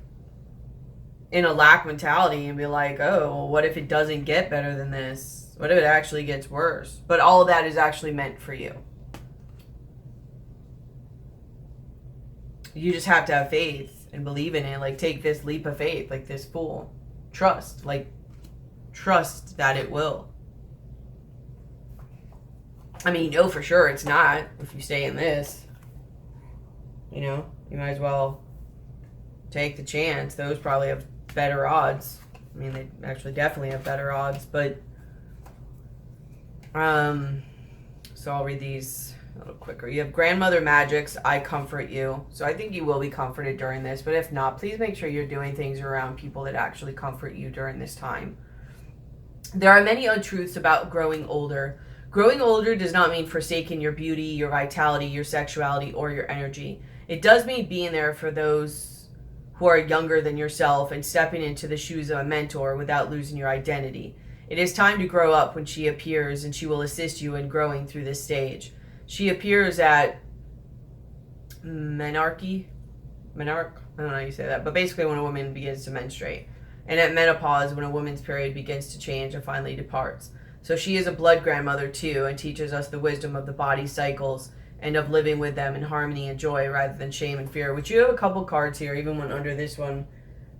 in a lack mentality and be like, oh, well, what if it doesn't get better than this? What if it actually gets worse? But all of that is actually meant for you. You just have to have faith and believe in it. Like, take this leap of faith, like this fool. Trust that it will. I mean, you know for sure it's not if you stay in this. You know, you might as well take the chance. Those probably have better odds. I mean, they actually definitely have better odds, but so I'll read these a little quicker. You have Grandmother Magics, I comfort you. So I think you will be comforted during this, but if not, please make sure you're doing things around people that actually comfort you during this time. There are many untruths about growing older. Growing older does not mean forsaking your beauty, your vitality, your sexuality, or your energy. It does mean being there for those who are younger than yourself and stepping into the shoes of a mentor without losing your identity. It is time to grow up when she appears, and she will assist you in growing through this stage. She appears at menarche? I don't know how you say that, but basically when a woman begins to menstruate. And at menopause, when a woman's period begins to change and finally departs. So she is a blood grandmother too, and teaches us the wisdom of the body cycles and of living with them in harmony and joy rather than shame and fear. Which you have a couple cards here, even one under this one,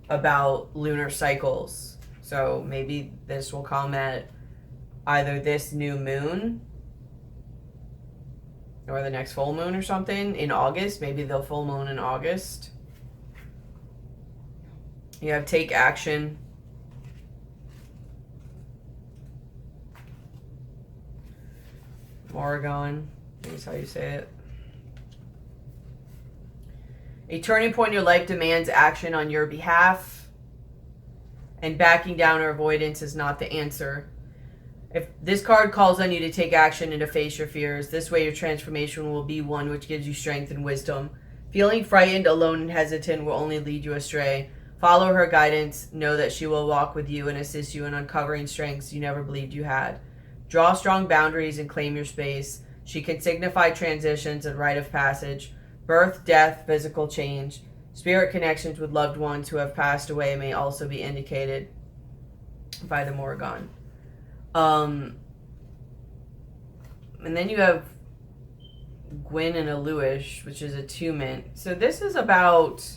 about lunar cycles. So maybe this will come at either this new moon or the next full moon or something in August. Maybe the full moon in August. You have take action. Oregon. That's how you say it. A turning point in your life demands action on your behalf. And backing down or avoidance is not the answer. If this card calls on you to take action and to face your fears, this way your transformation will be one which gives you strength and wisdom. Feeling frightened, alone, and hesitant will only lead you astray. Follow her guidance. Know that she will walk with you and assist you in uncovering strengths you never believed you had. Draw strong boundaries and claim your space. She can signify transitions and rite of passage, birth, death, physical change. Spirit connections with loved ones who have passed away may also be indicated by the Morrigan. And then you have Gwyn and Aluish, which is attunement. So this is about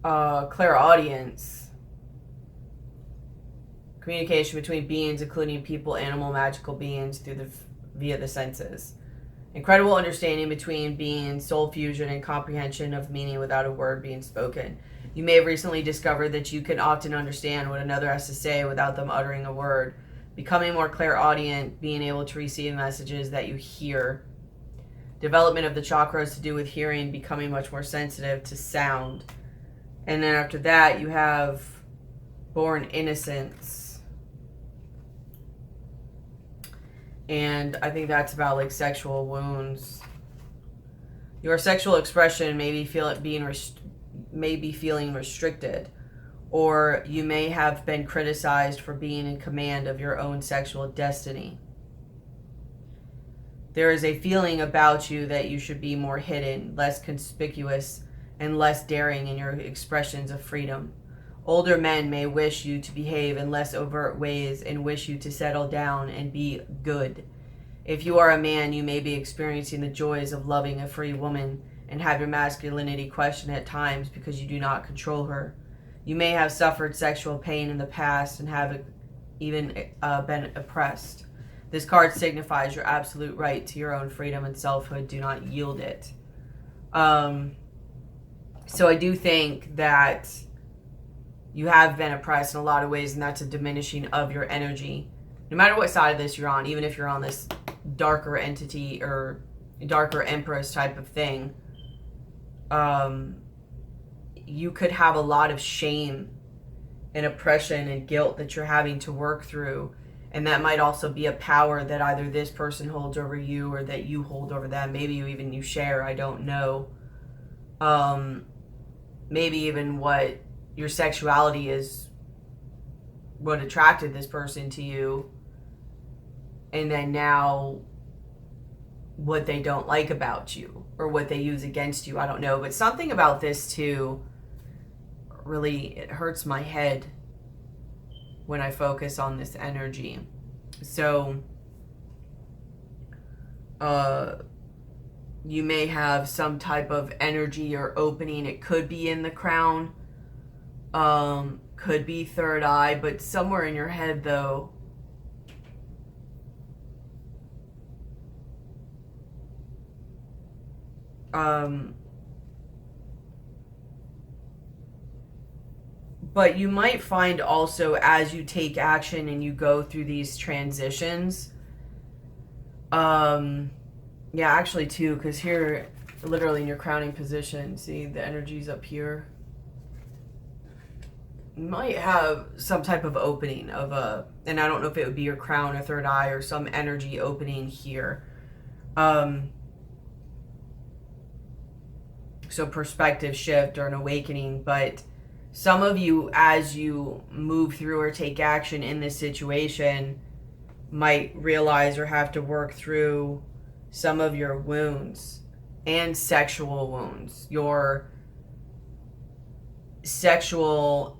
clairaudience. Communication between beings, including people, animal, magical beings, via the senses. Incredible understanding between beings, soul fusion, and comprehension of meaning without a word being spoken. You may have recently discovered that you can often understand what another has to say without them uttering a word. Becoming more clairaudient, being able to receive messages that you hear. Development of the chakras to do with hearing, becoming much more sensitive to sound. And then after that, you have born innocence. And I think that's about like sexual wounds. Your sexual expression may be feeling restricted, or you may have been criticized for being in command of your own sexual destiny. There is a feeling about you that you should be more hidden, less conspicuous, and less daring in your expressions of freedom. Older men may wish you to behave in less overt ways and wish you to settle down and be good. If you are a man, you may be experiencing the joys of loving a free woman and have your masculinity questioned at times because you do not control her. You may have suffered sexual pain in the past and have even been oppressed. This card signifies your absolute right to your own freedom and selfhood. Do not yield it. So I do think that you have been oppressed in a lot of ways, and that's a diminishing of your energy. No matter what side of this you're on, even if you're on this darker entity or darker empress type of thing, you could have a lot of shame and oppression and guilt that you're having to work through. And that might also be a power that either this person holds over you or that you hold over them. Maybe you share, I don't know. Maybe even what your sexuality is what attracted this person to you, and then now what they don't like about you or what they use against you, I don't know. But something about this too, really, it hurts my head when I focus on this energy. So you may have some type of energy or opening. It could be in the crown, could be third eye, but somewhere in your head though, but you might find also as you take action and you go through these transitions, yeah, actually too, because here, literally in your crowning position, see the energy's up here. You might have some type of opening of and I don't know if it would be your crown or third eye or some energy opening here. So perspective shift or an awakening, but some of you, as you move through or take action in this situation, might realize or have to work through some of your wounds and sexual wounds, your sexuality,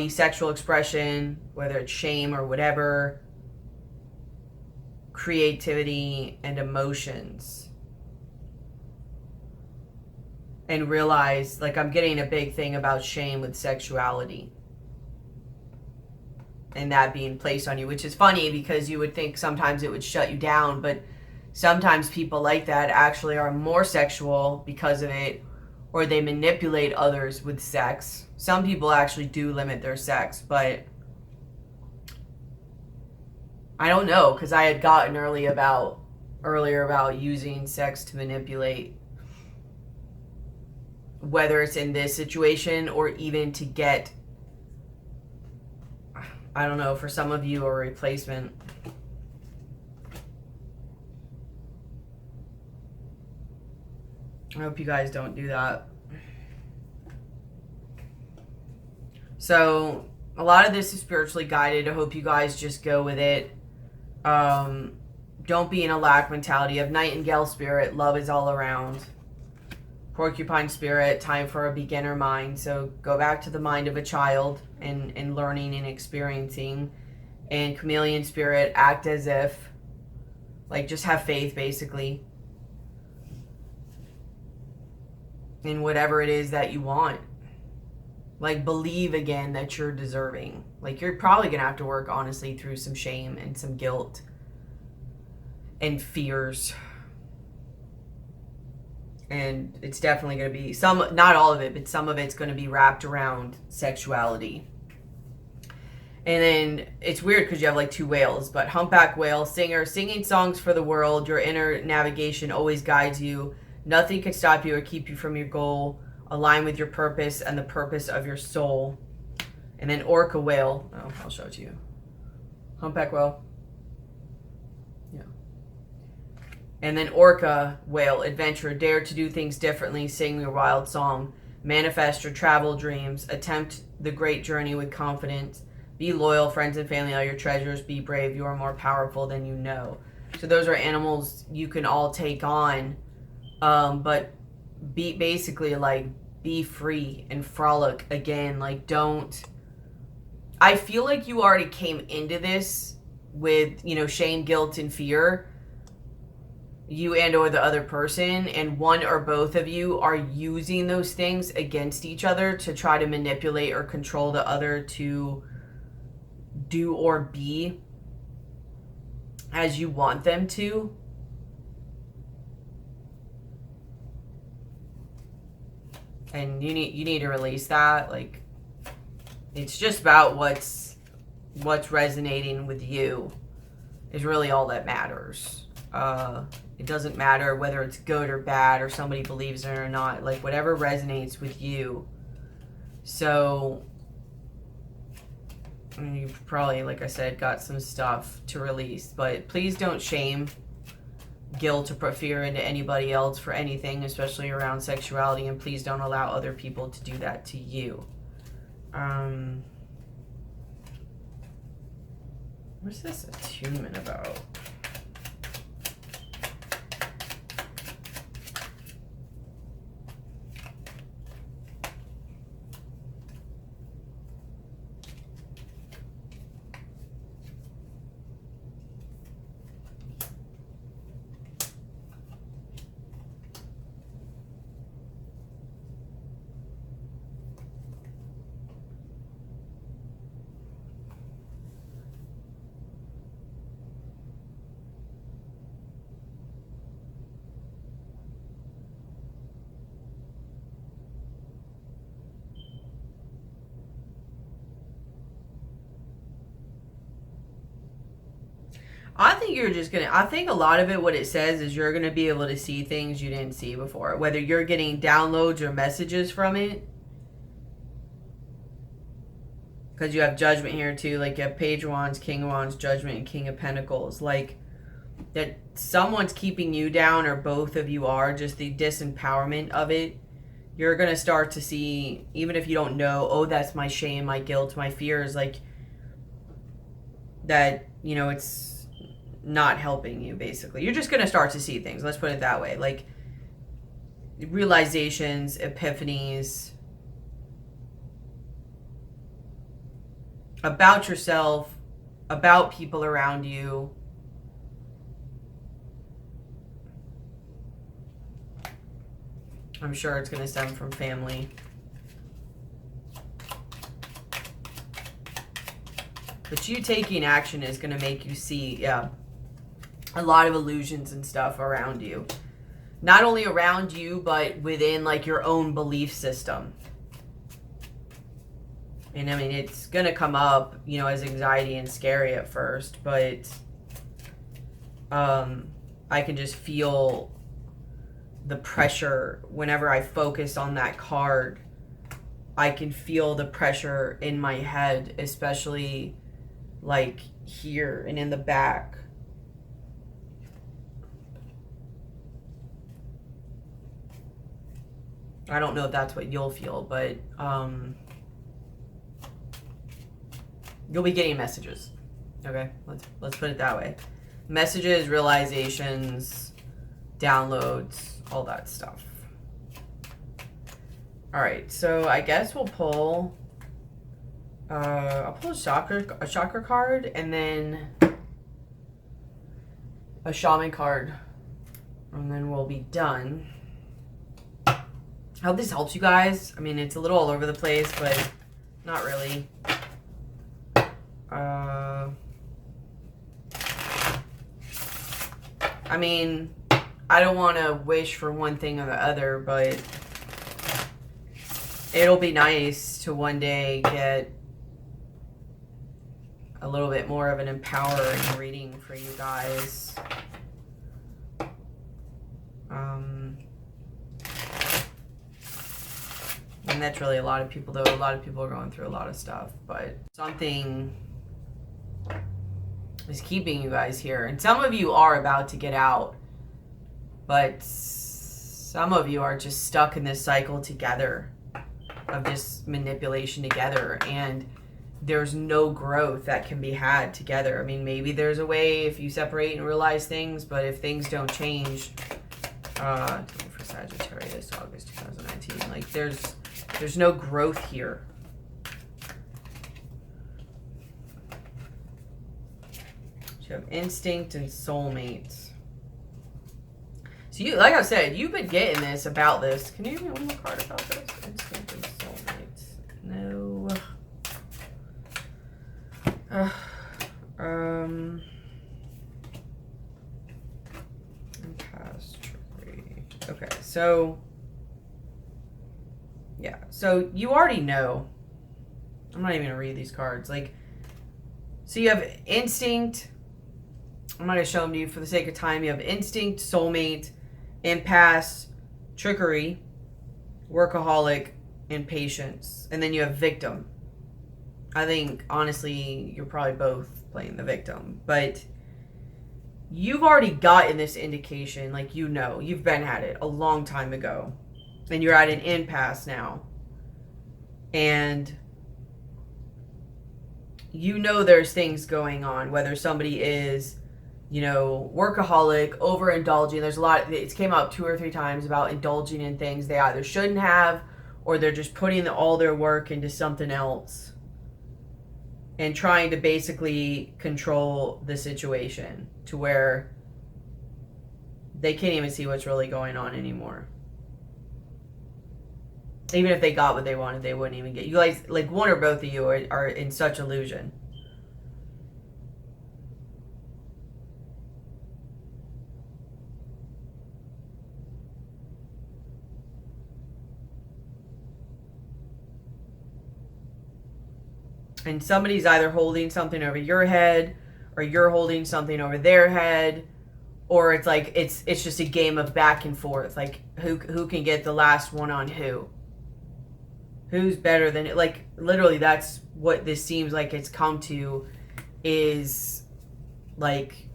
sexual expression, whether it's shame or whatever, creativity and emotions. And realize, like, I'm getting a big thing about shame with sexuality and that being placed on you, which is funny because you would think sometimes it would shut you down, but sometimes people like that actually are more sexual because of it, or they manipulate others with sex. Some people actually do limit their sex, but I don't know, because I had gotten earlier about using sex to manipulate, whether it's in this situation or even to get, I don't know, for some of you, a replacement. I hope you guys don't do that. So a lot of this is spiritually guided. I hope you guys just go with it. Don't be in a lack mentality. Of Nightingale spirit, love is all around. Porcupine spirit, time for a beginner mind. So go back to the mind of a child and learning and experiencing. And Chameleon spirit, act as if, like, just have faith basically in whatever it is that you want. Like, believe again that you're deserving. Like, you're probably gonna have to work honestly through some shame and some guilt and fears. And it's definitely going to be some, not all of it, but some of it's going to be wrapped around sexuality. And then it's weird because you have like two whales, but humpback whale, singer, singing songs for the world. Your inner navigation always guides you. Nothing can stop you or keep you from your goal. Align with your purpose and the purpose of your soul. And then orca whale. Oh, I'll show it to you. Humpback whale. And then orca whale, adventure, dare to do things differently, sing your wild song, manifest your travel dreams, attempt the great journey with confidence, be loyal, friends and family are your treasures, be brave, you are more powerful than you know. So those are animals you can all take on, but be basically like, be free and frolic again. Like, don't, I feel like you already came into this with, you know, shame, guilt, and fear, you and or the other person, and one or both of you are using those things against each other to try to manipulate or control the other to do or be as you want them to. And you need to release that. Like, it's just about what's resonating with you is really all that matters. It doesn't matter whether it's good or bad or somebody believes in it or not. Like, whatever resonates with you. So, I mean, you've probably, like I said, got some stuff to release. But please don't shame, guilt, or put fear into anybody else for anything, especially around sexuality. And please don't allow other people to do that to you. What's this attunement about? I think you're just going to, I think a lot of it, what it says is you're going to be able to see things you didn't see before. Whether you're getting downloads or messages from it. Because you have judgment here too. Like, you have Page of Wands, King of Wands, Judgment, and King of Pentacles. Like, that someone's keeping you down, or both of you are. Just the disempowerment of it. You're going to start to see, even if you don't know, oh, that's my shame, my guilt, my fears. Like, that, you know, it's not helping you, basically. You're just going to start to see things. Let's put it that way. Like, realizations, epiphanies about yourself, about people around you. I'm sure it's going to stem from family. But you taking action is going to make you see, yeah, a lot of illusions and stuff around you. Not only around you, but within, like, your own belief system. And I mean, it's going to come up, you know, as anxiety and scary at first, but I can just feel the pressure whenever I focus on that card. I can feel the pressure in my head, especially like here and in the back. I don't know if that's what you'll feel, but you'll be getting messages. Okay, let's put it that way. Messages, realizations, downloads, all that stuff. All right, so I guess we'll pull. I'll pull a chakra card, and then a shaman card, and then we'll be done. I hope this helps you guys. I mean, it's a little all over the place, but not really. I mean, I don't want to wish for one thing or the other, but it'll be nice to one day get a little bit more of an empowering reading for you guys. And that's really a lot of people, though. A lot of people are going through a lot of stuff, but something is keeping you guys here. And some of you are about to get out, but some of you are just stuck in this cycle together of just manipulation together, and there's no growth that can be had together. I mean, maybe there's a way if you separate and realize things, but if things don't change, for Sagittarius, August 2019, like there's no growth here. You have instinct and soulmates. So you, like I said, you've been getting this about this. Can you give me one more card about this? Instinct and soulmates. No. Impasse. Okay, so yeah, so you already know. I'm not even gonna read these cards. Like, so you have instinct. I'm not going to show them to you for the sake of time. You have instinct, soulmate, impasse, trickery, workaholic, and patience. And then you have victim. I think, honestly, you're probably both playing the victim. But you've already gotten this indication. Like, you know, you've been at it a long time ago. And you're at an impasse now. And you know there's things going on. Whether somebody is, you know, workaholic, overindulging. There's a lot, it's came up 2 or 3 times about indulging in things they either shouldn't have, or they're just putting all their work into something else and trying to basically control the situation to where they can't even see what's really going on anymore. Even if they got what they wanted, they wouldn't even get. You guys, like, one or both of you are in such illusion. And somebody's either holding something over your head, or you're holding something over their head, or it's like it's just a game of back and forth. Like who can get the last one on who? Who's better than it? Like literally, that's what this seems like it's come to, is like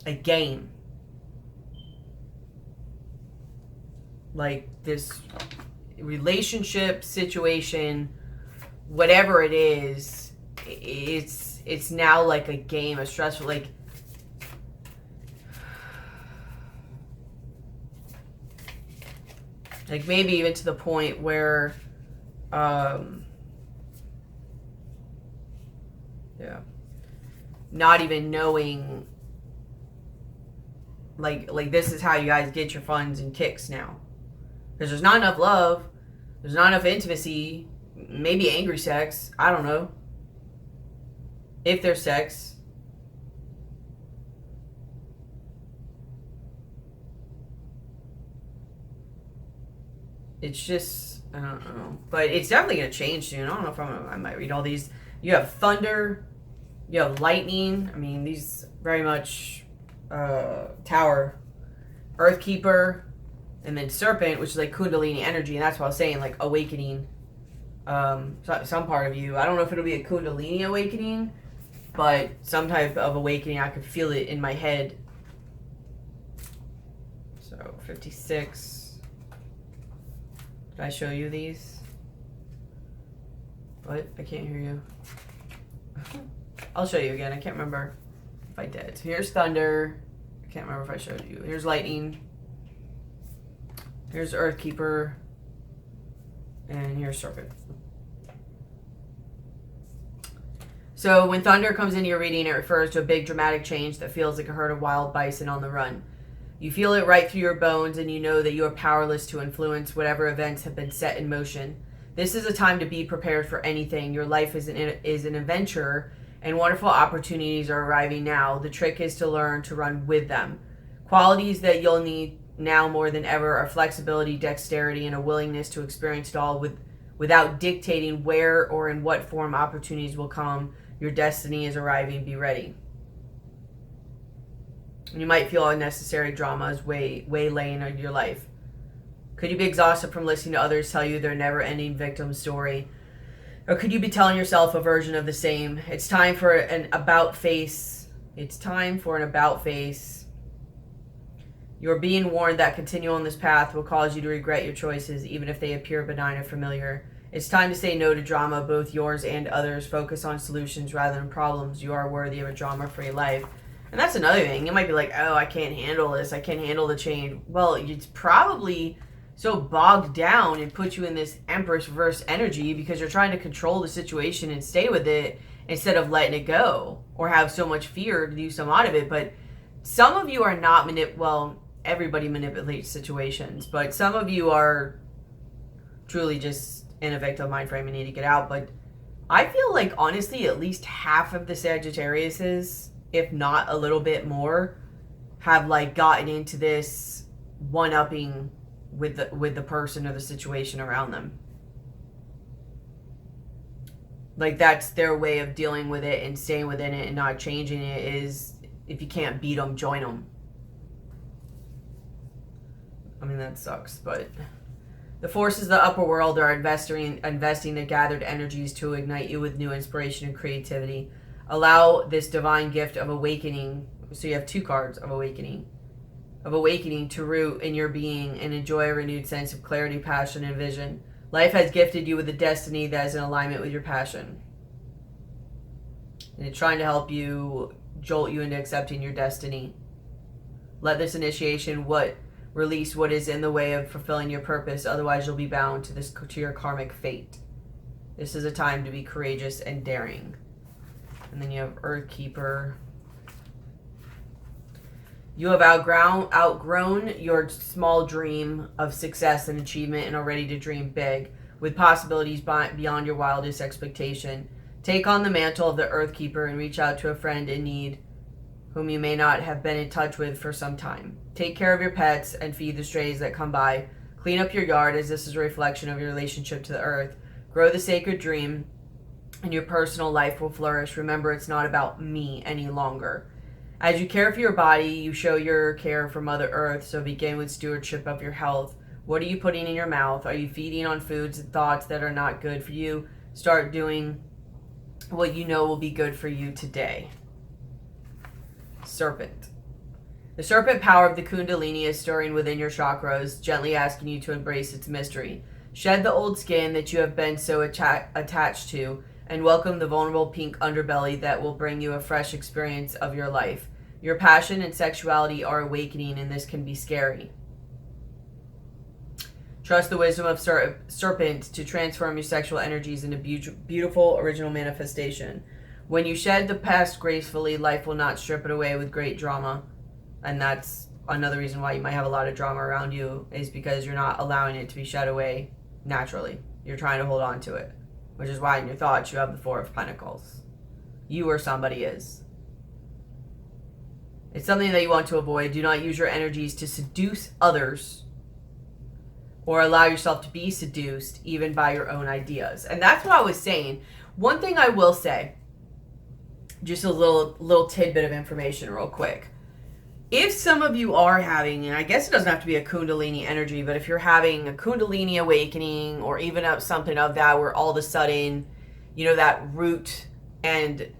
a game. Like this relationship situation, whatever it is, it's now like a game, a stressful, like maybe even to the point where yeah, not even knowing, like this is how you guys get your funds and kicks now, because there's not enough love, there's not enough intimacy. Maybe angry sex. I don't know. If there's sex. It's just, I don't know. But it's definitely going to change soon. I don't know if I might read all these. You have thunder. You have lightning. I mean, these very much Tower. Earthkeeper. And then Serpent, which is like Kundalini energy. And that's what I was saying, like awakening. Some part of you, I don't know if it'll be a Kundalini awakening, but some type of awakening. I could feel it in my head. So 56, Did I show you these? What? I can't hear you. I'll show you again. I can't remember if I did. So here's thunder. I can't remember if I showed you. Here's lightning. Here's Earthkeeper. And here's Serpent. So when thunder comes into your reading, it refers to a big dramatic change that feels like a herd of wild bison on the run. You feel it right through your bones, and you know that you are powerless to influence whatever events have been set in motion. This is a time to be prepared for anything. Your life is an adventure, and wonderful opportunities are arriving now. The trick is to learn to run with them. Qualities that you'll need now more than ever are flexibility, dexterity, and a willingness to experience it all without dictating where or in what form opportunities will come. Your destiny is arriving. Be ready. You might feel unnecessary drama is waylaying on your life. Could you be exhausted from listening to others tell you their never-ending victim story? Or could you be telling yourself a version of the same? It's time for an about face. It's time for an about face. You're being warned that continuing on this path will cause you to regret your choices, even if they appear benign or familiar. It's time to say no to drama, both yours and others. Focus on solutions rather than problems. You are worthy of a drama-free life. And that's another thing. You might be like, oh, I can't handle this. I can't handle the change. Well, it's probably so bogged down and put you in this Empress reverse energy because you're trying to control the situation and stay with it instead of letting it go or have so much fear to do some out of it. But some of you are not well, everybody manipulates situations, but some of you are truly just in a victim mind frame and need to get out. But I feel like, honestly, at least half of the Sagittariuses, if not a little bit more, have like gotten into this one-upping with the person or the situation around them. Like, that's their way of dealing with it and staying within it and not changing it, is if you can't beat them, join them. I mean, that sucks, but the forces of the upper world are investing the gathered energies to ignite you with new inspiration and creativity. Allow this divine gift of awakening. So you have two cards of awakening to root in your being and enjoy a renewed sense of clarity, passion, and vision. Life has gifted you with a destiny that is in alignment with your passion. And it's trying to help you, jolt you into accepting your destiny. Let this initiation release what is in the way of fulfilling your purpose. Otherwise, you'll be bound to your karmic fate. This is a time to be courageous and daring. And then you have Earthkeeper. You have outgrown your small dream of success and achievement and are ready to dream big, with possibilities beyond your wildest expectation. Take on the mantle of the Earthkeeper and reach out to a friend in need whom you may not have been in touch with for some time. Take care of your pets and feed the strays that come by. Clean up your yard, as this is a reflection of your relationship to the earth. Grow the sacred dream, and your personal life will flourish. Remember, it's not about me any longer. As you care for your body, you show your care for Mother Earth, so begin with stewardship of your health. What are you putting in your mouth? Are you feeding on foods and thoughts that are not good for you? Start doing what you know will be good for you today. Serpent. The serpent power of the Kundalini is stirring within your chakras, gently asking you to embrace its mystery. Shed the old skin that you have been so attached to, and welcome the vulnerable pink underbelly that will bring you a fresh experience of your life. Your passion and sexuality are awakening, and this can be scary. Trust the wisdom of serpent to transform your sexual energies into beautiful original manifestation. When you shed the past gracefully, life will not strip it away with great drama. And that's another reason why you might have a lot of drama around you, is because you're not allowing it to be shed away naturally. You're trying to hold on to it, which is why in your thoughts you have the Four of Pentacles. You or somebody is. It's something that you want to avoid. Do not use your energies to seduce others or allow yourself to be seduced even by your own ideas. And that's what I was saying. One thing I will say, just a little tidbit of information real quick. If some of you are having, and I guess it doesn't have to be a Kundalini energy, but if you're having a Kundalini awakening or even something of that where all of a sudden, you know, that root and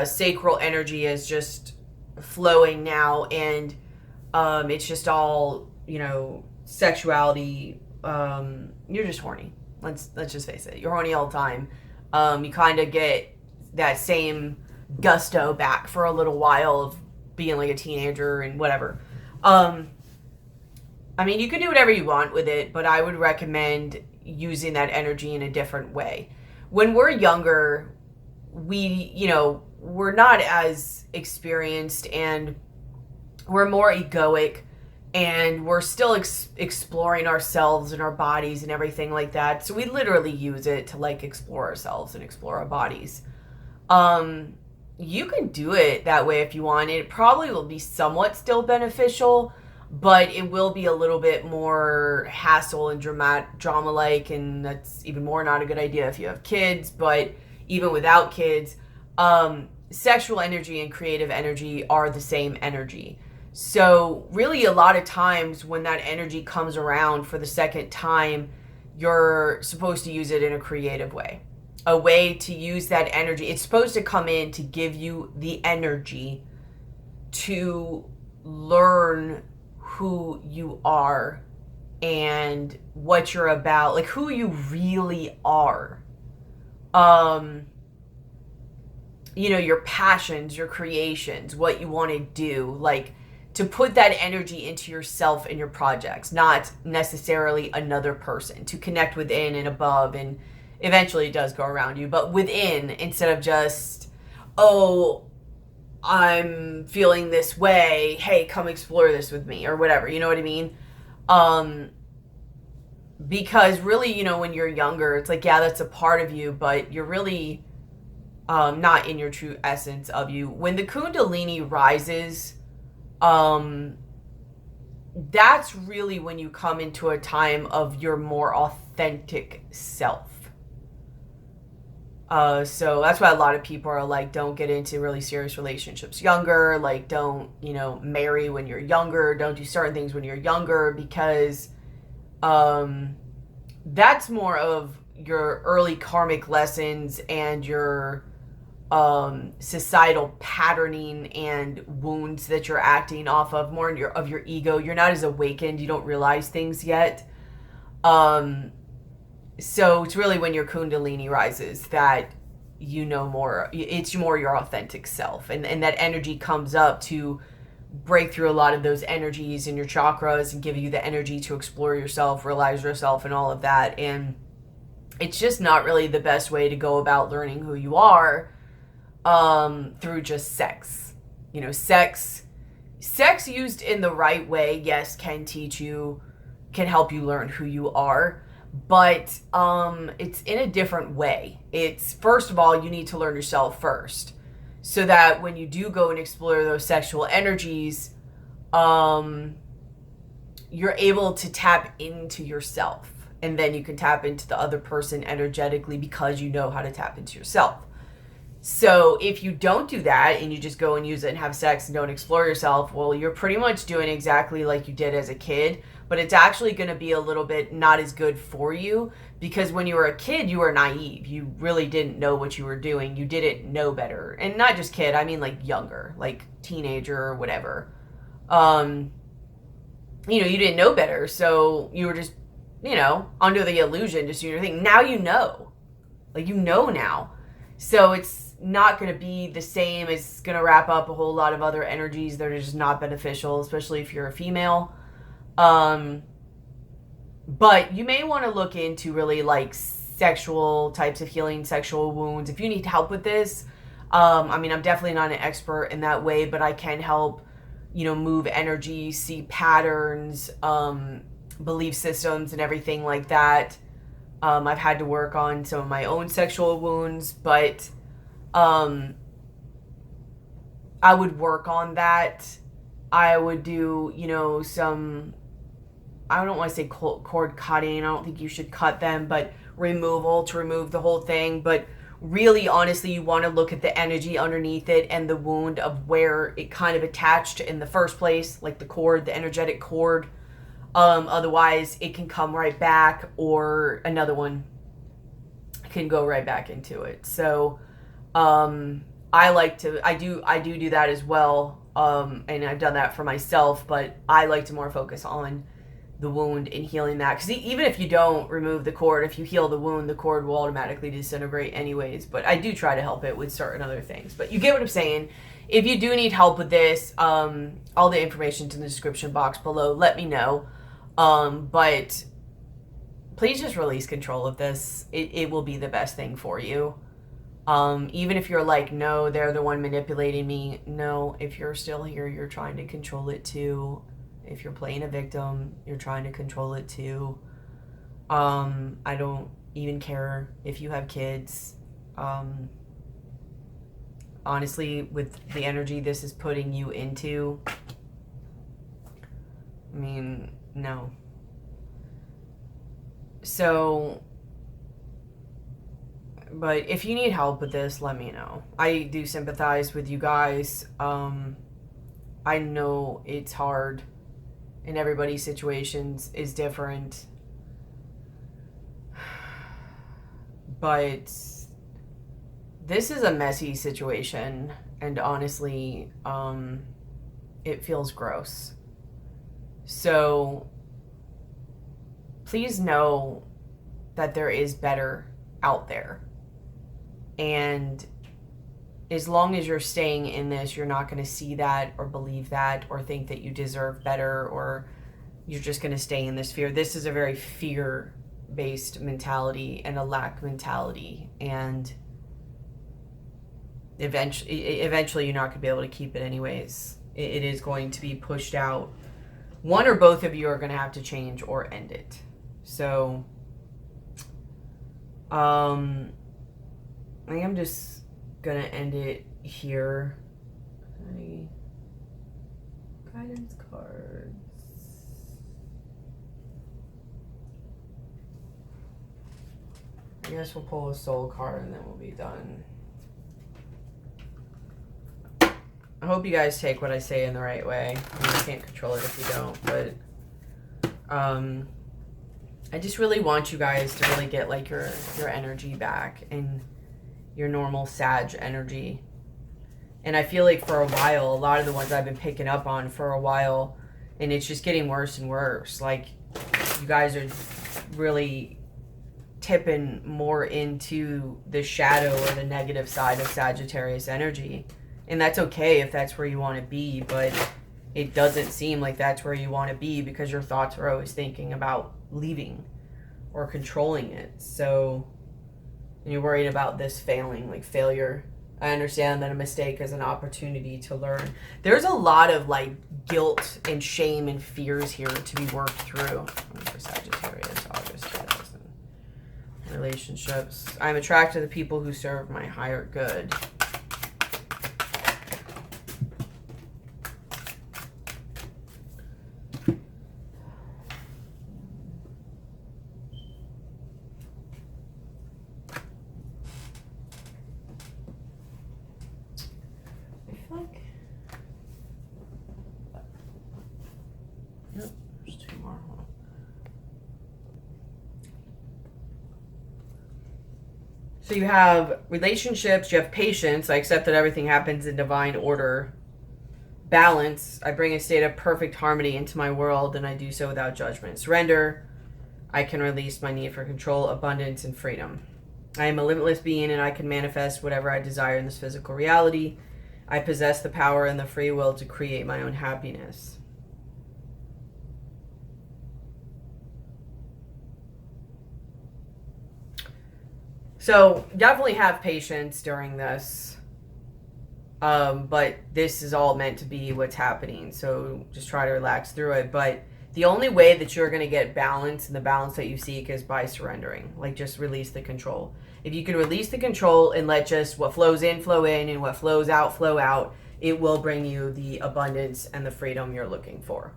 sacral energy is just flowing now, and it's just all, you know, sexuality you're just horny. Let's just face it. You're horny all the time. You kind of get that same gusto back for a little while of being like a teenager and whatever. I mean, you can do whatever you want with it, but I would recommend using that energy in a different way. When we're younger, we're not as experienced and we're more egoic, and we're still exploring ourselves and our bodies and everything like that. So we literally use it to like explore ourselves and explore our bodies. You can do it that way if you want. It probably will be somewhat still beneficial, but it will be a little bit more hassle and drama-like, and that's even more not a good idea if you have kids. But even without kids, sexual energy and creative energy are the same energy. So really a lot of times when that energy comes around for the second time, you're supposed to use it in a creative way. A way to use that energy. It's supposed to come in to give you the energy to learn who you are and what you're about, like who you really are. Your passions, your creations, what you want to do, like to put that energy into yourself and your projects, not necessarily another person, to connect within and above, and eventually it does go around you, but within, instead of just, oh, I'm feeling this way, hey, come explore this with me, or whatever, you know what I mean? Because really, when you're younger, it's like, yeah, that's a part of you, but you're really not in your true essence of you. When the Kundalini rises, that's really when you come into a time of your more authentic self. So that's why a lot of people are like, don't get into really serious relationships younger, like don't, marry when you're younger, don't do certain things when you're younger, because that's more of your early karmic lessons and your societal patterning and wounds that you're acting off of, more of your ego. You're not as awakened, you don't realize things yet. So it's really when your Kundalini rises that more, it's more your authentic self, and that energy comes up to break through a lot of those energies in your chakras and give you the energy to explore yourself, realize yourself, and all of that. And it's just not really the best way to go about learning who you are, through just sex. Sex used in the right way, yes, can help you learn who you are, but it's in a different way. It's, first of all, you need to learn yourself first, so that when you do go and explore those sexual energies, you're able to tap into yourself, and then you can tap into the other person energetically because you know how to tap into yourself. So if you don't do that and you just go and use it and have sex and don't explore yourself, well, you're pretty much doing exactly like you did as a kid, but it's actually going to be a little bit not as good for you, because when you were a kid, you were naive. You really didn't know what you were doing. You didn't know better. And not just kid, I mean like younger, like teenager or whatever. You didn't know better. So you were just, under the illusion, just doing your thing. Now now. So it's not going to be the same. It's going to wrap up a whole lot of other energies that are just not beneficial, especially if you're a female. But you may want to look into really like sexual types of healing, sexual wounds. If you need help with this, I'm definitely not an expert in that way, but I can help, move energy, see patterns, belief systems and everything like that. I've had to work on some of my own sexual wounds, but I would work on that. I would do, some, I don't want to say cord cutting. I don't think you should cut them, but removal to remove the whole thing. But really, honestly, you want to look at the energy underneath it and the wound of where it kind of attached in the first place, like the cord, the energetic cord. Otherwise, it can come right back, or another one can go right back into it. So I do that as well. And I've done that for myself, but I like to more focus on the wound and healing that. Because even if you don't remove the cord, if you heal the wound, the cord will automatically disintegrate anyways. But I do try to help it with certain other things. But you get what I'm saying. If you do need help with this, all the information's in the description box below. Let me know. But please just release control of this. It will be the best thing for you. Even if you're like, no, they're the one manipulating me. No, if you're still here, you're trying to control it too. If you're playing a victim, you're trying to control it too. I don't even care if you have kids. Honestly, with the energy this is putting you into, I mean, no. So, but if you need help with this, let me know. I do sympathize with you guys. I know it's hard, and everybody's situations is different. But this is a messy situation, and honestly, it feels gross. So please know that there is better out there. And as long as you're staying in this, you're not going to see that or believe that or think that you deserve better, or you're just going to stay in this fear. This is a very fear-based mentality and a lack mentality. And eventually you're not going to be able to keep it anyways. It is going to be pushed out. One or both of you are going to have to change or end it. So, I think I'm just going to end it here. Guidance cards. I guess we'll pull a soul card and then we'll be done. I hope you guys take what I say in the right way. I mean, you can't control it if you don't, but I just really want you guys to really get like your energy back and your normal Sag energy. And I feel like for a while, a lot of the ones I've been picking up on for a while, and it's just getting worse and worse. Like, you guys are really tipping more into the shadow or the negative side of Sagittarius energy. And that's okay if that's where you want to be, but it doesn't seem like that's where you want to be because your thoughts are always thinking about leaving or controlling it. So, and you're worried about this failing, like failure. I understand that a mistake is an opportunity to learn. There's a lot of like guilt and shame and fears here to be worked through. For Sagittarius, August 2000. Relationships. I'm attracted to people who serve my higher good. So you have relationships, you have patience. I accept that everything happens in divine order. Balance. I bring a state of perfect harmony into my world, and I do so without judgment. Surrender. I can release my need for control, abundance, and freedom. I am a limitless being, and I can manifest whatever I desire in this physical reality. I possess the power and the free will to create my own happiness. So definitely have patience during this, but this is all meant to be what's happening. So just try to relax through it. But the only way that you're going to get balance and the balance that you seek is by surrendering. Like, just release the control. If you can release the control and let just what flows in, flow in, and what flows out, flow out, it will bring you the abundance and the freedom you're looking for.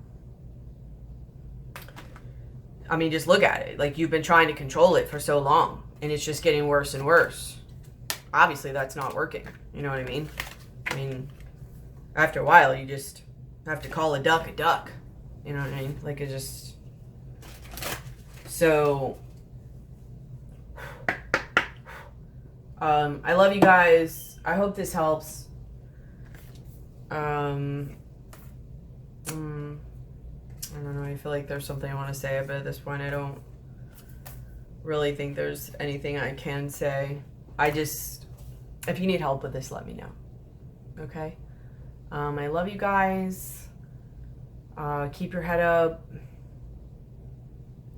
I mean, just look at it. Like, you've been trying to control it for so long, and it's just getting worse and worse. Obviously, that's not working. You know what I mean? I mean, after a while, you just have to call a duck a duck. You know what I mean? Like, it just... So... I love you guys. I hope this helps. I don't know, I feel like there's something I want to say, but at this point I don't really think there's anything I can say. I just, if you need help with this, let me know. Okay? I love you guys. Keep your head up.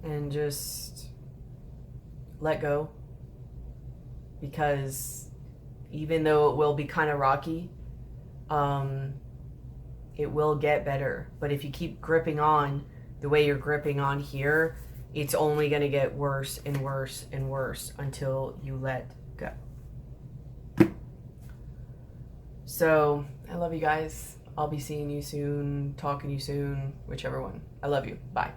And just let go. Because even though it will be kind of rocky, it will get better. But if you keep gripping on the way you're gripping on here, it's only going to get worse and worse and worse until you let go. So, I love you guys. I'll be seeing you soon, talking to you soon, whichever one. I love you. Bye.